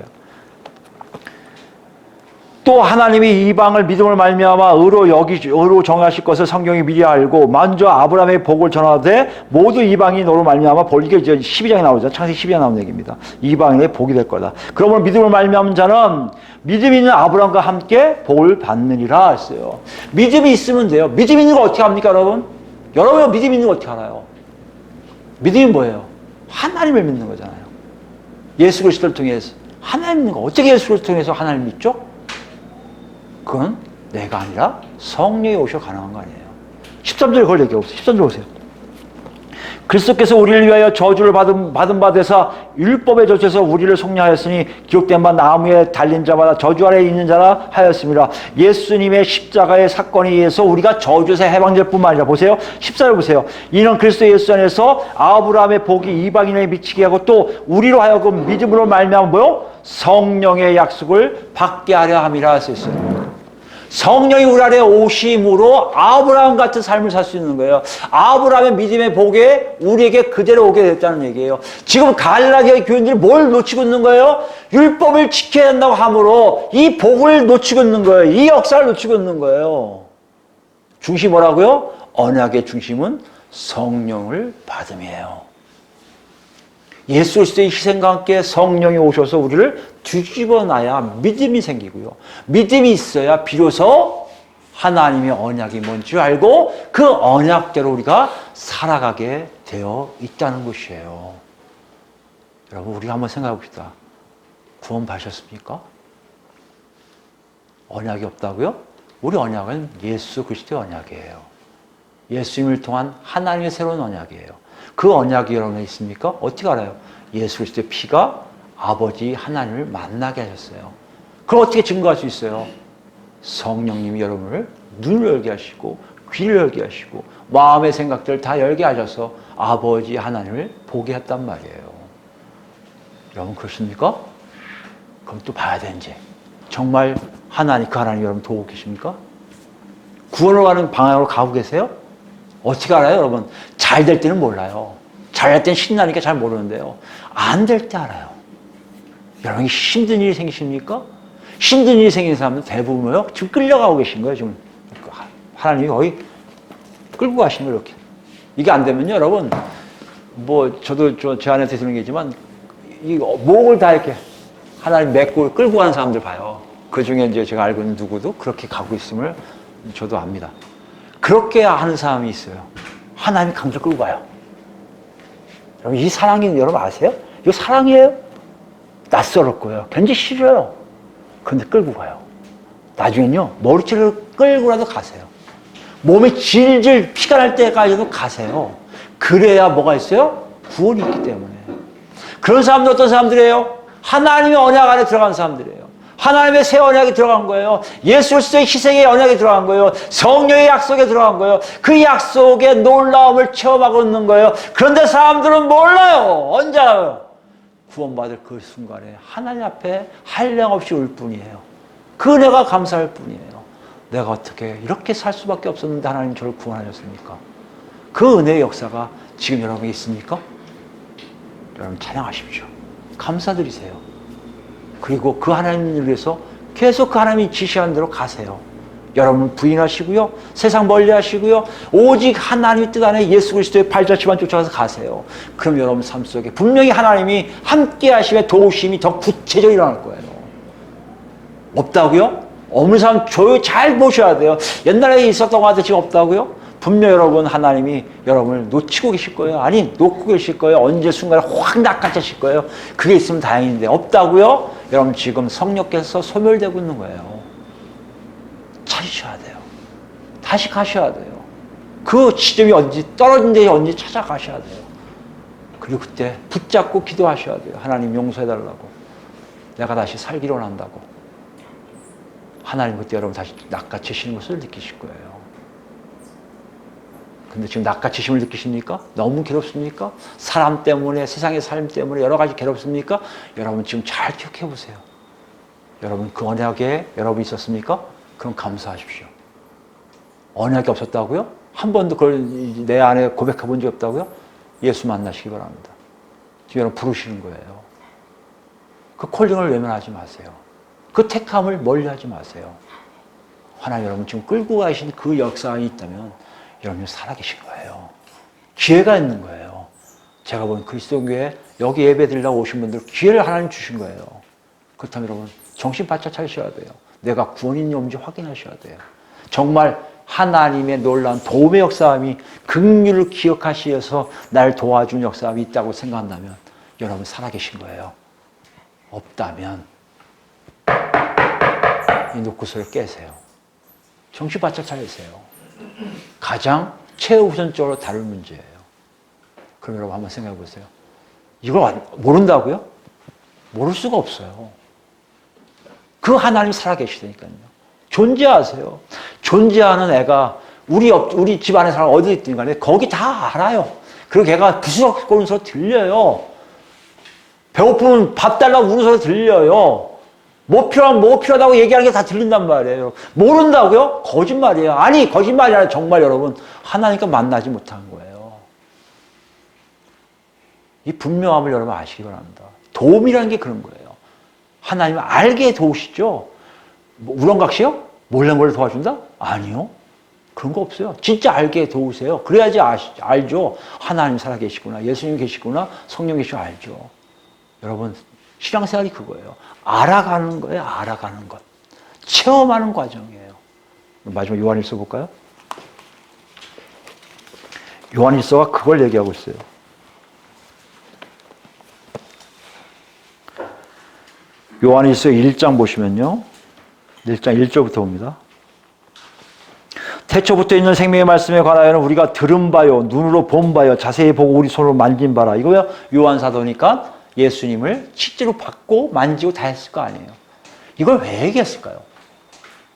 또 하나님이 이방을 믿음을 말미암아 의로 정하실 것을 성경이 미리 알고 먼저 아브라함의 복을 전하되 모두 이방이 너로 말미암아 이게 이제 12장에 나오죠. 창세기 12장에 나오는 얘기입니다. 이방인의 복이 될 거다. 그러므로 믿음을 말미암은 자는 믿음이 있는 아브라함과 함께 복을 받느니라 했어요. 믿음이 있으면 돼요. 믿음 있는 거 어떻게 합니까, 여러분? 여러분 믿음 있는 거 어떻게 알아요? 믿음이 뭐예요? 하나님을 믿는 거잖아요. 예수 그리스도를 통해서 하나님 믿는 거. 어떻게 예수 그리스도를 통해서 하나님 믿죠? 그건 내가 아니라 성령이 오셔 가능한 거 아니에요. 13절에 그걸 얘기하고 있어요. 13절 보세요. 그리스도께서 우리를 위하여 저주를 받은 바 되사 율법의 저주에서 우리를 속량하였으니 기록된 바 나무에 달린 자마다 저주 아래에 있는 자라 하였습니다. 예수님의 십자가의 사건에 의해서 우리가 저주에서 해방될 뿐만 아니라 보세요. 14절 보세요. 이는 그리스도 예수 안에서 아브라함의 복이 이방인에게 미치게 하고 또 우리로 하여금 믿음으로 말미암아 뭐요? 성령의 약속을 받게 하려 함이라 할 수 있어요. 성령이 우리 안에 오심으로 아브라함 같은 삶을 살 수 있는 거예요. 아브라함의 믿음의 복에 우리에게 그대로 오게 됐다는 얘기예요. 지금 갈라디아 교인들이 뭘 놓치고 있는 거예요? 율법을 지켜야 한다고 함으로 이 복을 놓치고 있는 거예요. 이 역사를 놓치고 있는 거예요. 중심이 뭐라고요? 언약의 중심은 성령을 받음이에요. 예수 그리스도의 희생과 함께 성령이 오셔서 우리를 뒤집어놔야 믿음이 생기고요. 믿음이 있어야 비로소 하나님의 언약이 뭔지 알고 그 언약대로 우리가 살아가게 되어 있다는 것이에요. 여러분, 우리가 한번 생각해 봅시다. 구원 받으셨습니까? 언약이 없다고요? 우리 언약은 예수 그리스도의 언약이에요. 예수님을 통한 하나님의 새로운 언약이에요. 그 언약이 여러분에 있습니까? 어떻게 알아요? 예수 그리스도의 피가 아버지 하나님을 만나게 하셨어요. 그걸 어떻게 증거할 수 있어요? 성령님이 여러분을 눈을 열게 하시고 귀를 열게 하시고 마음의 생각들을 다 열게 하셔서 아버지 하나님을 보게 했단 말이에요. 여러분 그렇습니까? 그럼 또 봐야 돼 이제. 정말 하나님, 그 하나님 여러분 도우고 계십니까? 구원을 가는 방향으로 가고 계세요? 어떻게 알아요, 여러분? 잘 될 때는 몰라요. 잘 될 때는 신나니까 잘 모르는데요. 안 될 때 알아요. 여러분 힘든 일이 생기십니까? 힘든 일이 생긴 사람은 대부분요, 지금 끌려가고 계신 거예요, 지금. 하나님이 거의 끌고 가시는 거예요, 이렇게. 이게 안 되면요, 여러분, 저도 제 아내한테 들은 게지만, 이 목을 다 이렇게 하나님 맺고 끌고 가는 사람들 봐요. 그 중에 이제 제가 알고 있는 누구도 그렇게 가고 있음을 저도 압니다. 그렇게 하는 사람이 있어요. 하나님이 강제로 끌고 가요. 여러분, 이 사랑이 여러분 아세요? 이거 사랑이에요? 낯설을 거예요. 굉장히 싫어요. 그런데 끌고 가요. 나중엔요, 머리채를 끌고라도 가세요. 몸이 질질 피가 날 때까지도 가세요. 그래야 뭐가 있어요? 구원이 있기 때문에. 그런 사람들 어떤 사람들이에요? 하나님의 언약 안에 들어간 사람들이에요. 하나님의 새 언약이 들어간 거예요. 예수 그리스도의 희생의 언약이 들어간 거예요. 성령의 약속에 들어간 거예요. 그 약속의 놀라움을 체험하고 있는 거예요. 그런데 사람들은 몰라요. 언제 알아요? 구원받을 그 순간에 하나님 앞에 한량없이 울 뿐이에요. 그 은혜가 감사할 뿐이에요. 내가 어떻게 이렇게 살 수밖에 없었는데 하나님 저를 구원하셨습니까? 그 은혜의 역사가 지금 여러분에게 있습니까? 여러분 찬양하십시오. 감사드리세요. 그리고 그 하나님을 위해서 계속 그 하나님이 지시한 대로 가세요. 여러분 부인하시고요. 세상 멀리 하시고요. 오직 하나님의 뜻 안에 예수 그리스도의 발자취만 쫓아가서 가세요. 그럼 여러분 삶 속에 분명히 하나님이 함께 하심에 도우심이 더 구체적으로 일어날 거예요. 없다고요? 없는 사람 조용히 잘 보셔야 돼요. 옛날에 있었던 것 같아도 지금 없다고요? 분명 여러분 하나님이 여러분을 놓치고 계실 거예요. 아니 놓고 계실 거예요. 언제 순간에 확 낚아채실 거예요. 그게 있으면 다행인데 없다고요? 여러분 지금 성령께서 소멸되고 있는 거예요. 찾으셔야 돼요. 다시 가셔야 돼요. 그 지점이 언제 떨어진 데에 언제 찾아가셔야 돼요. 그리고 그때 붙잡고 기도하셔야 돼요. 하나님 용서해달라고. 내가 다시 살기로 원한다고. 하나님 그때 여러분 다시 낚아채시는 것을 느끼실 거예요. 근데 지금 낚아채심을 느끼십니까? 너무 괴롭습니까? 사람 때문에, 세상의 삶 때문에 여러 가지 괴롭습니까? 여러분 지금 잘 기억해 보세요. 여러분 그 언약에 여러분 있었습니까? 그럼 감사하십시오. 언약이 없었다고요? 한 번도 그걸 내 안에 고백해 본 적이 없다고요? 예수 만나시기 바랍니다. 지금 여러분 부르시는 거예요. 그 콜링을 외면하지 마세요. 그 택함을 멀리하지 마세요. 하나님 여러분 지금 끌고 가신 그 역사가 있다면 여러분이 살아계신 거예요. 기회가 있는 거예요. 제가 본 그리스도교회 여기 예배 드리려고 오신 분들 기회를 하나님 주신 거예요. 그렇다면 여러분 정신 바짝 차리셔야 돼요. 내가 구원인지 없는지 확인하셔야 돼요. 정말 하나님의 놀라운 도움의 역사함이 긍휼을 기억하시어서 날 도와준 역사함이 있다고 생각한다면 여러분 살아계신 거예요. 없다면 이 노크소를 깨세요. 정신 바짝 차리세요. 가장 최우선적으로 다룰 문제예요. 그럼 여러분 한번 생각해 보세요. 이걸 모른다고요? 모를 수가 없어요. 그 하나님이 살아계시다니까요. 존재하세요. 존재하는 애가 우리 집안의 사람 어디 있든 간에 거기 다 알아요. 그리고 걔가 부스럭 거리는 소리 들려요. 배고프면 밥 달라고 우는 소리 들려요. 뭐 필요하다고 얘기하는 게 다 들린단 말이에요. 모른다고요? 거짓말이에요. 아니, 거짓말이 아니라 정말 여러분, 하나님과 만나지 못한 거예요. 이 분명함을 여러분 아시기 바랍니다. 도움이라는 게 그런 거예요. 하나님은 알게 도우시죠? 우렁각시요? 몰래 도와준다? 아니요. 그런 거 없어요. 진짜 알게 도우세요. 그래야지 알죠. 하나님 살아계시구나. 예수님 계시구나. 성령 계시구나. 알죠. 여러분, 신앙생활이 그거예요. 알아가는 거예요. 알아가는 것. 체험하는 과정이에요. 마지막 요한일서 볼까요? 요한일서가 그걸 얘기하고 있어요. 요한일서 1장 보시면요. 1장 1절부터 봅니다. 태초부터 있는 생명의 말씀에 관하여는 우리가 들은 바요, 눈으로 본 바요, 자세히 보고 우리 손으로 만진 바라. 이거요, 요한 사도니까 예수님을 실제로 받고 만지고 다 했을 거 아니에요. 이걸 왜 얘기했을까요?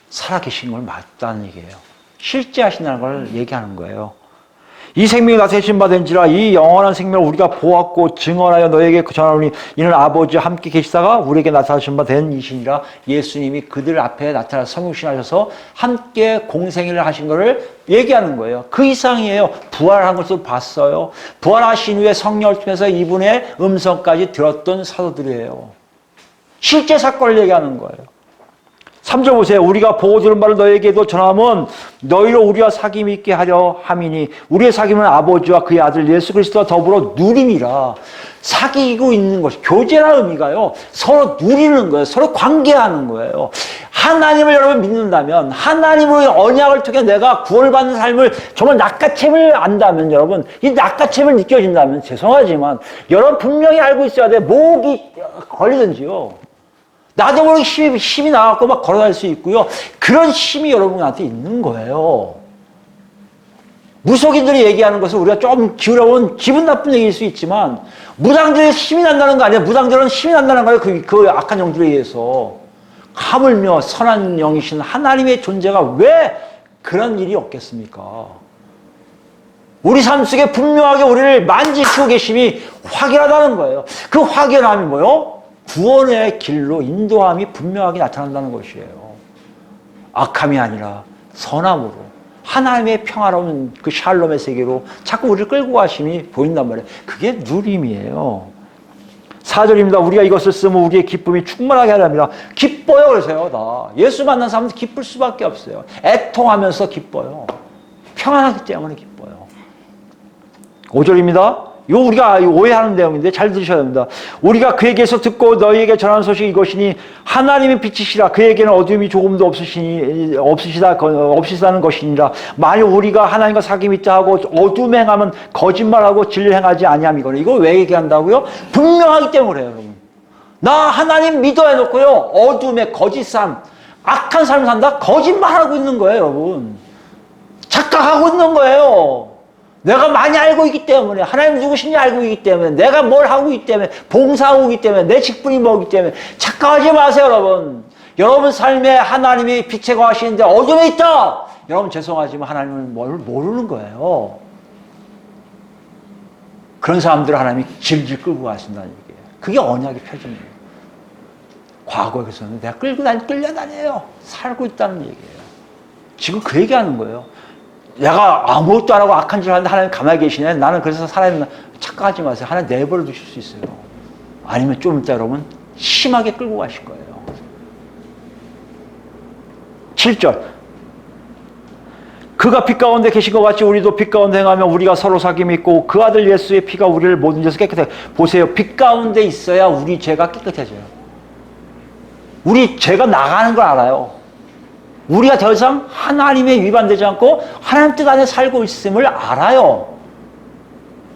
살아계신 걸 맞다는 얘기예요. 실제 하신다는 걸 얘기하는 거예요. 이 생명이 나타내신 바 된지라 이 영원한 생명을 우리가 보았고 증언하여 너에게 전하노니 이는 아버지와 함께 계시다가 우리에게 나타나신 바 된 이시니라. 예수님이 그들 앞에 나타나 성육신하셔서 함께 공생애를 하신 것을 얘기하는 거예요. 그 이상이에요. 부활한 것을 봤어요. 부활하신 후에 성령을 통해서 이분의 음성까지 들었던 사도들이에요. 실제 사건을 얘기하는 거예요. 3절 보세요. 우리가 보고 들은 바를 너에게도 전하면 너희로 우리와 사귐이 있게 하려 함이니 우리의 사귐은 아버지와 그의 아들 예수 그리스도와 더불어 누림이라. 사귀고 있는 것이 교제라는 의미가요. 서로 누리는 거예요. 서로 관계하는 거예요. 하나님을 여러분 믿는다면 하나님의 언약을 통해 내가 구원받는 삶을 정말 낚아채을 안다면 여러분 이 낚아채을 느껴진다면 죄송하지만 여러분 분명히 알고 있어야 돼. 목이 걸리든지요. 나도 모르게 힘이 나갖고 막 걸어다닐 수 있고요. 그런 힘이 여러분한테 있는 거예요. 무속인들이 얘기하는 것을 우리가 좀 기울여보면 기분 나쁜 얘기일 수 있지만 무당들이 힘이 난다는 거 아니에요. 무당들은 힘이 난다는 거예요. 그 악한 영들에 의해서. 하물며 선한 영이신 하나님의 존재가 왜 그런 일이 없겠습니까? 우리 삶 속에 분명하게 우리를 만지시고 계심이 확연하다는 거예요. 그 확연함이 뭐요? 구원의 길로 인도함이 분명하게 나타난다는 것이에요. 악함이 아니라 선함으로 하나님의 평화로운 그 샬롬의 세계로 자꾸 우리를 끌고 가심이 보인단 말이에요. 그게 누림이에요. 4절입니다. 우리가 이것을 쓰면 우리의 기쁨이 충만하게 하랍니다. 기뻐요. 그러세요. 나 예수 만난 사람은 기쁠 수밖에 없어요. 애통하면서 기뻐요. 평안하기 때문에 기뻐요. 5절입니다. 이거 우리가 오해하는 내용인데 잘 들으셔야 됩니다. 우리가 그에게서 듣고 너희에게 전하는 소식이 이것이니 하나님의 빛이시라. 그에게는 어둠이 조금도 없으시다는 것이니라. 만일 우리가 하나님과 사귐이 있다 하고 어둠 행하면 거짓말하고 진리 행하지 아니함이거든. 이거 왜 얘기한다고요? 분명하기 때문에 그래요, 여러분. 나 하나님 믿어 해놓고요. 어둠의 거짓 삶, 악한 삶을 산다? 거짓말하고 있는 거예요, 여러분. 착각하고 있는 거예요. 내가 많이 알고 있기 때문에 하나님 누구신지 알고 있기 때문에 내가 뭘 하고 있기 때문에 봉사하고 있기 때문에 내 직분이 뭐기 때문에 착각하지 마세요. 여러분 여러분 삶에 하나님이 빛에 거하시는데 어둠에 있다. 여러분 죄송하지만 하나님은 뭘 모르는 거예요. 그런 사람들을 하나님이 질질 끌고 가신다는 얘기예요. 그게 언약의 표정이에요. 과거에서는 내가 끌려다녀요. 살고 있다는 얘기예요. 지금 그 얘기하는 거예요. 내가 아무것도 안 하고 악한 짓을 하는데 하나님 가만히 계시네. 나는 그래서 살아있나. 착각하지 마세요. 하나님 내버려 두실 수 있어요. 아니면 좀 이따 여러분 심하게 끌고 가실 거예요. 7절 그가 빛 가운데 계신 것 같이 우리도 빛 가운데 행하며 우리가 서로 사귐이 있고 그 아들 예수의 피가 우리를 모든 죄에서 깨끗해. 보세요. 빛 가운데 있어야 우리 죄가 깨끗해져요. 우리 죄가 나가는 걸 알아요. 우리가 더 이상 하나님에 위반되지 않고 하나님 뜻 안에 살고 있음을 알아요.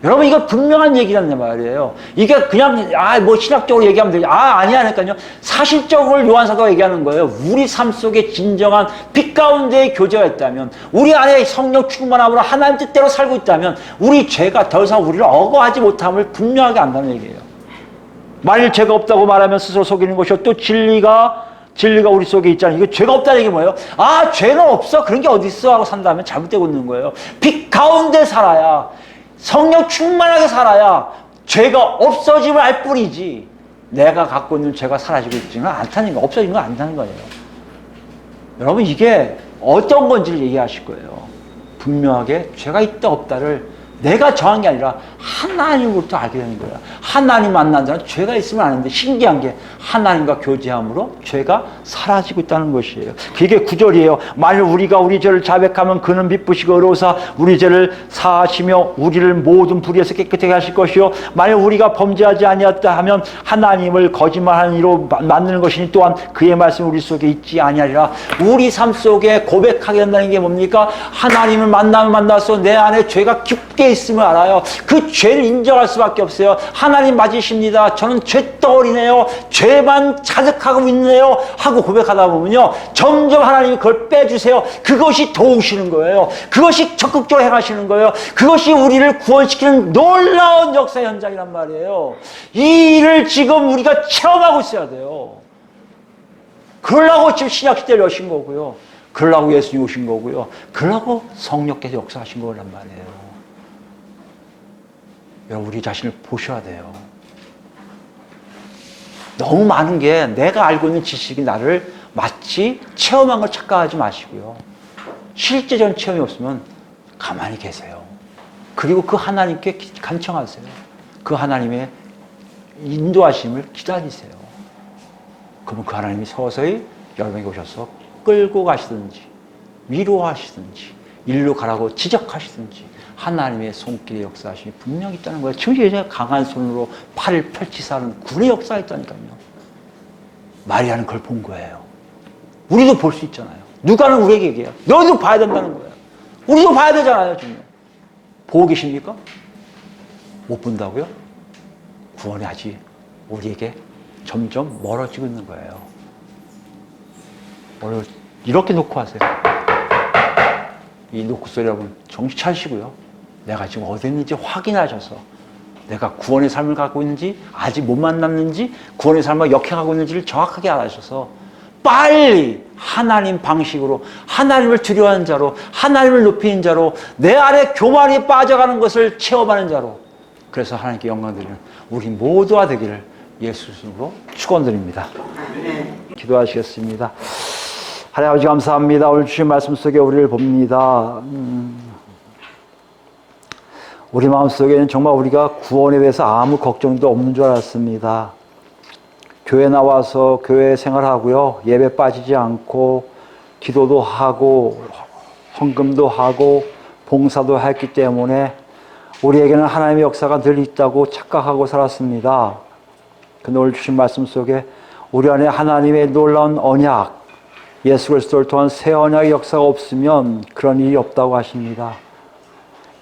여러분 이거 분명한 얘기란 말이에요. 이게 그냥 뭐 신학적으로 얘기하면 되죠. 아니라니까요. 사실적으로 요한사도가 얘기하는 거예요. 우리 삶 속에 진정한 빛 가운데의 교제가 있다면 우리 안에 성령 충만함으로 하나님 뜻대로 살고 있다면 우리 죄가 더 이상 우리를 억어하지 못함을 분명하게 안다는 얘기예요. 만일 죄가 없다고 말하면 스스로 속이는 것이요 또 진리가 우리 속에 있잖아요. 이거 죄가 없다는 얘기 뭐예요? 죄는 없어. 그런 게 어디 있어? 하고 산다면 잘못되고 있는 거예요. 빛 가운데 살아야 성령 충만하게 살아야 죄가 없어짐을 알 뿐이지 내가 갖고 있는 죄가 사라지고 있지는 않다는 거, 없어진 건 아니라는 거예요. 여러분 이게 어떤 건지를 얘기하실 거예요. 분명하게 죄가 있다 없다를 내가 정한 게 아니라 하나님으로부터 알게 되는 거야. 하나님 만난 자는 죄가 있으면 아는데 신기한 게 하나님과 교제함으로 죄가 사라지고 있다는 것이에요. 그게 9절이에요. 만일 우리가 우리 죄를 자백하면 그는 미쁘시고 의로우사 우리 죄를 사하시며 우리를 모든 불의에서 깨끗하게 하실 것이요 만일 우리가 범죄하지 아니었다 하면 하나님을 거짓말하는 이로 만드는 것이니 또한 그의 말씀이 우리 속에 있지 아니하리라. 우리 삶 속에 고백하게 된다는 게 뭡니까? 하나님을 만나서 내 안에 죄가 깊게 있음을 알아요. 그 죄를 인정할 수밖에 없어요. 하나님 맞으십니다. 저는 죄덩어리네요. 죄만 자득하고 있네요. 하고 고백하다 보면요. 점점 하나님이 그걸 빼주세요. 그것이 도우시는 거예요. 그것이 적극적으로 행하시는 거예요. 그것이 우리를 구원시키는 놀라운 역사 현장이란 말이에요. 이 일을 지금 우리가 체험하고 있어야 돼요. 그러려고 지금 신약시대를 여신 거고요. 그러려고 예수님 오신 거고요. 그러려고 성령께서 역사하신 거란 말이에요. 여러분, 우리 자신을 보셔야 돼요. 너무 많은 게 내가 알고 있는 지식이 나를 마치 체험한 걸 착각하지 마시고요. 실제적인 체험이 없으면 가만히 계세요. 그리고 그 하나님께 간청하세요. 그 하나님의 인도하심을 기다리세요. 그러면 그 하나님이 서서히 여러분에게 오셔서 끌고 가시든지 위로하시든지 일로 가라고 지적하시든지 하나님의 손길의 역사하심이 분명히 있다는 거예요. 지금 이제 강한 손으로 팔을 펼치사 하는 군의 역사가 있다니까요. 마리아는 그걸 본 거예요. 우리도 볼 수 있잖아요. 누가는 우리에게 얘기해요. 너희도 봐야 된다는 거예요. 우리도 봐야 되잖아요. 지금 보고 계십니까? 못 본다고요? 구원이 아직 우리에게 점점 멀어지고 있는 거예요. 오늘 이렇게 놓고 하세요. 이 놓고서 여러분 정신 차리시고요. 내가 지금 어디 있는지 확인하셔서 내가 구원의 삶을 갖고 있는지 아직 못 만났는지 구원의 삶을 역행하고 있는지를 정확하게 알아셔서 빨리 하나님 방식으로 하나님을 두려워하는 자로 하나님을 높이는 자로 내 안에 교만이 빠져가는 것을 체험하는 자로 그래서 하나님께 영광 드리는 우리 모두가 되기를 예수 이름으로 축원드립니다. 기도하시겠습니다. 하나님 아버지 감사합니다. 오늘 주신 말씀 속에 우리를 봅니다. 우리 마음속에는 정말 우리가 구원에 대해서 아무 걱정도 없는 줄 알았습니다. 교회 나와서 교회 생활하고요. 예배 빠지지 않고 기도도 하고 헌금도 하고 봉사도 했기 때문에 우리에게는 하나님의 역사가 늘 있다고 착각하고 살았습니다. 근데 오늘 주신 말씀 속에 우리 안에 하나님의 놀라운 언약, 예수 그리스도를 통한 새 언약의 역사가 없으면 그런 일이 없다고 하십니다.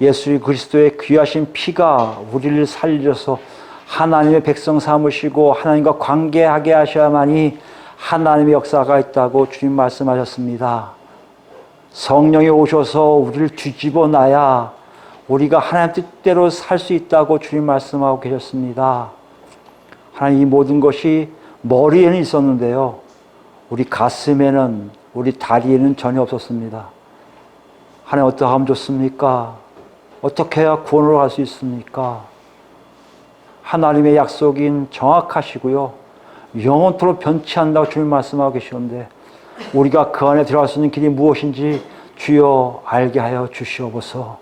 예수 그리스도의 귀하신 피가 우리를 살려서 하나님의 백성 삼으시고 하나님과 관계하게 하셔야만이 하나님의 역사가 있다고 주님 말씀하셨습니다. 성령이 오셔서 우리를 뒤집어 놔야 우리가 하나님 뜻대로 살 수 있다고 주님 말씀하고 계셨습니다. 하나님 이 모든 것이 머리에는 있었는데요. 우리 가슴에는 우리 다리에는 전혀 없었습니다. 하나님 어떻게 하면 좋습니까? 어떻게 해야 구원으로 갈 수 있습니까? 하나님의 약속인 정확하시고요. 영원토록 변치 않는다고 주님 말씀하고 계시는데 우리가 그 안에 들어갈 수 있는 길이 무엇인지 주여 알게 하여 주시옵소서.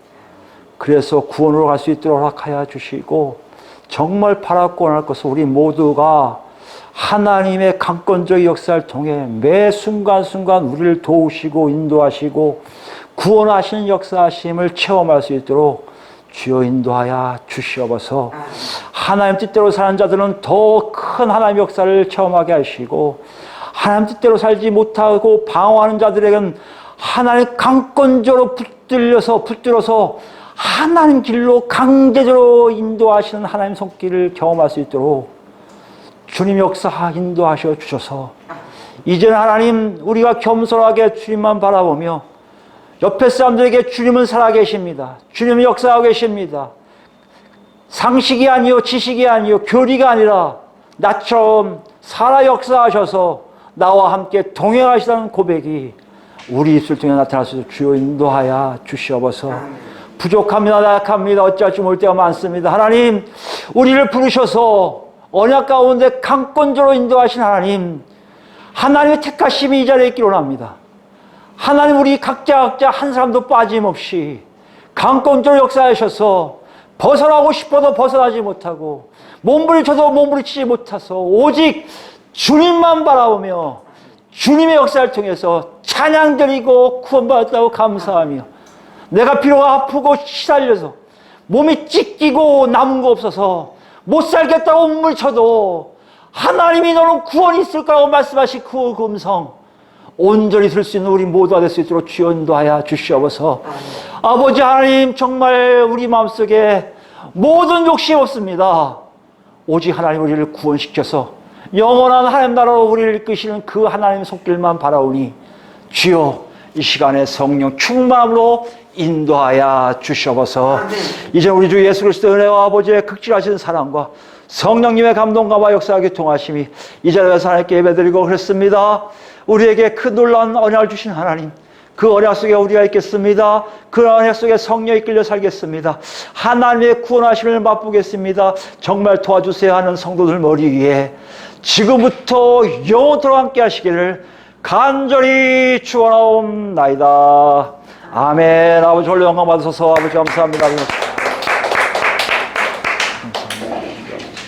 그래서 구원으로 갈 수 있도록 허락하여 주시고 정말 바라고 원할 것은 우리 모두가 하나님의 강권적 역사를 통해 매 순간순간 우리를 도우시고 인도하시고 구원하시는 역사하심을 체험할 수 있도록 주여 인도하여 주시옵소서. 하나님 뜻대로 사는 자들은 더 큰 하나님의 역사를 체험하게 하시고 하나님 뜻대로 살지 못하고 방황하는 자들에게는 하나님 강권적으로 붙들어서 하나님 길로 강제적으로 인도하시는 하나님 손길을 경험할 수 있도록 주님 역사 인도하셔 주셔서 이제는 하나님 우리가 겸손하게 주님만 바라보며 옆에 사람들에게 주님은 살아계십니다. 주님은 역사하고 계십니다. 상식이 아니요 지식이 아니요 교리가 아니라 나처럼 살아 역사하셔서 나와 함께 동행하시다는 고백이 우리 입술 통해 나타날 수 있도록 주여 인도하여 주시옵소서. 부족합니다. 나약합니다. 어찌할 줄 모를 때가 많습니다. 하나님 우리를 부르셔서 언약 가운데 강권적으로 인도하신 하나님, 하나님의 택하심이 이 자리에 있기를 원합니다. 하나님 우리 각자 한 사람도 빠짐없이 강권적으로 역사하셔서 벗어나고 싶어도 벗어나지 못하고 몸부림쳐도 몸부림치지 못해서 오직 주님만 바라보며 주님의 역사를 통해서 찬양 드리고 구원받았다고 감사하며 내가 비록 아프고 시달려서 몸이 찢기고 남은 거 없어서 못 살겠다고 몸부림쳐도 하나님이 너는 구원이 있을 거라고 말씀하신 그 음성 온전히 들을 수 있는 우리 모두가 될 수 있도록 주여 인도하여 주시옵소서. 아버지 하나님 정말 우리 마음속에 모든 욕심 없습니다. 오직 하나님 우리를 구원시켜서 영원한 하나님 나라로 우리를 이끄시는 그 하나님 손길만 바라오니 주여 이 시간에 성령 충만함으로 인도하여 주시옵소서. 이제 우리 주 예수 그리스도의 은혜와 아버지의 극진하신 사랑과 성령님의 감동과 역사와 교통하심이 이 자리에서 하나님께 예배드리고 그랬습니다. 우리에게 그 놀라운 언약을 주신 하나님, 그 언약 속에 우리가 있겠습니다. 그 언약 속에 성령이 이끌려 살겠습니다. 하나님의 구원하심을 맛보겠습니다. 정말 도와주세요 하는 성도들 머리 위에 지금부터 영원토록 함께 하시기를 간절히 축원하옵나이다. 아멘. 아버지 홀로 영광 받으소서. 아버지 감사합니다.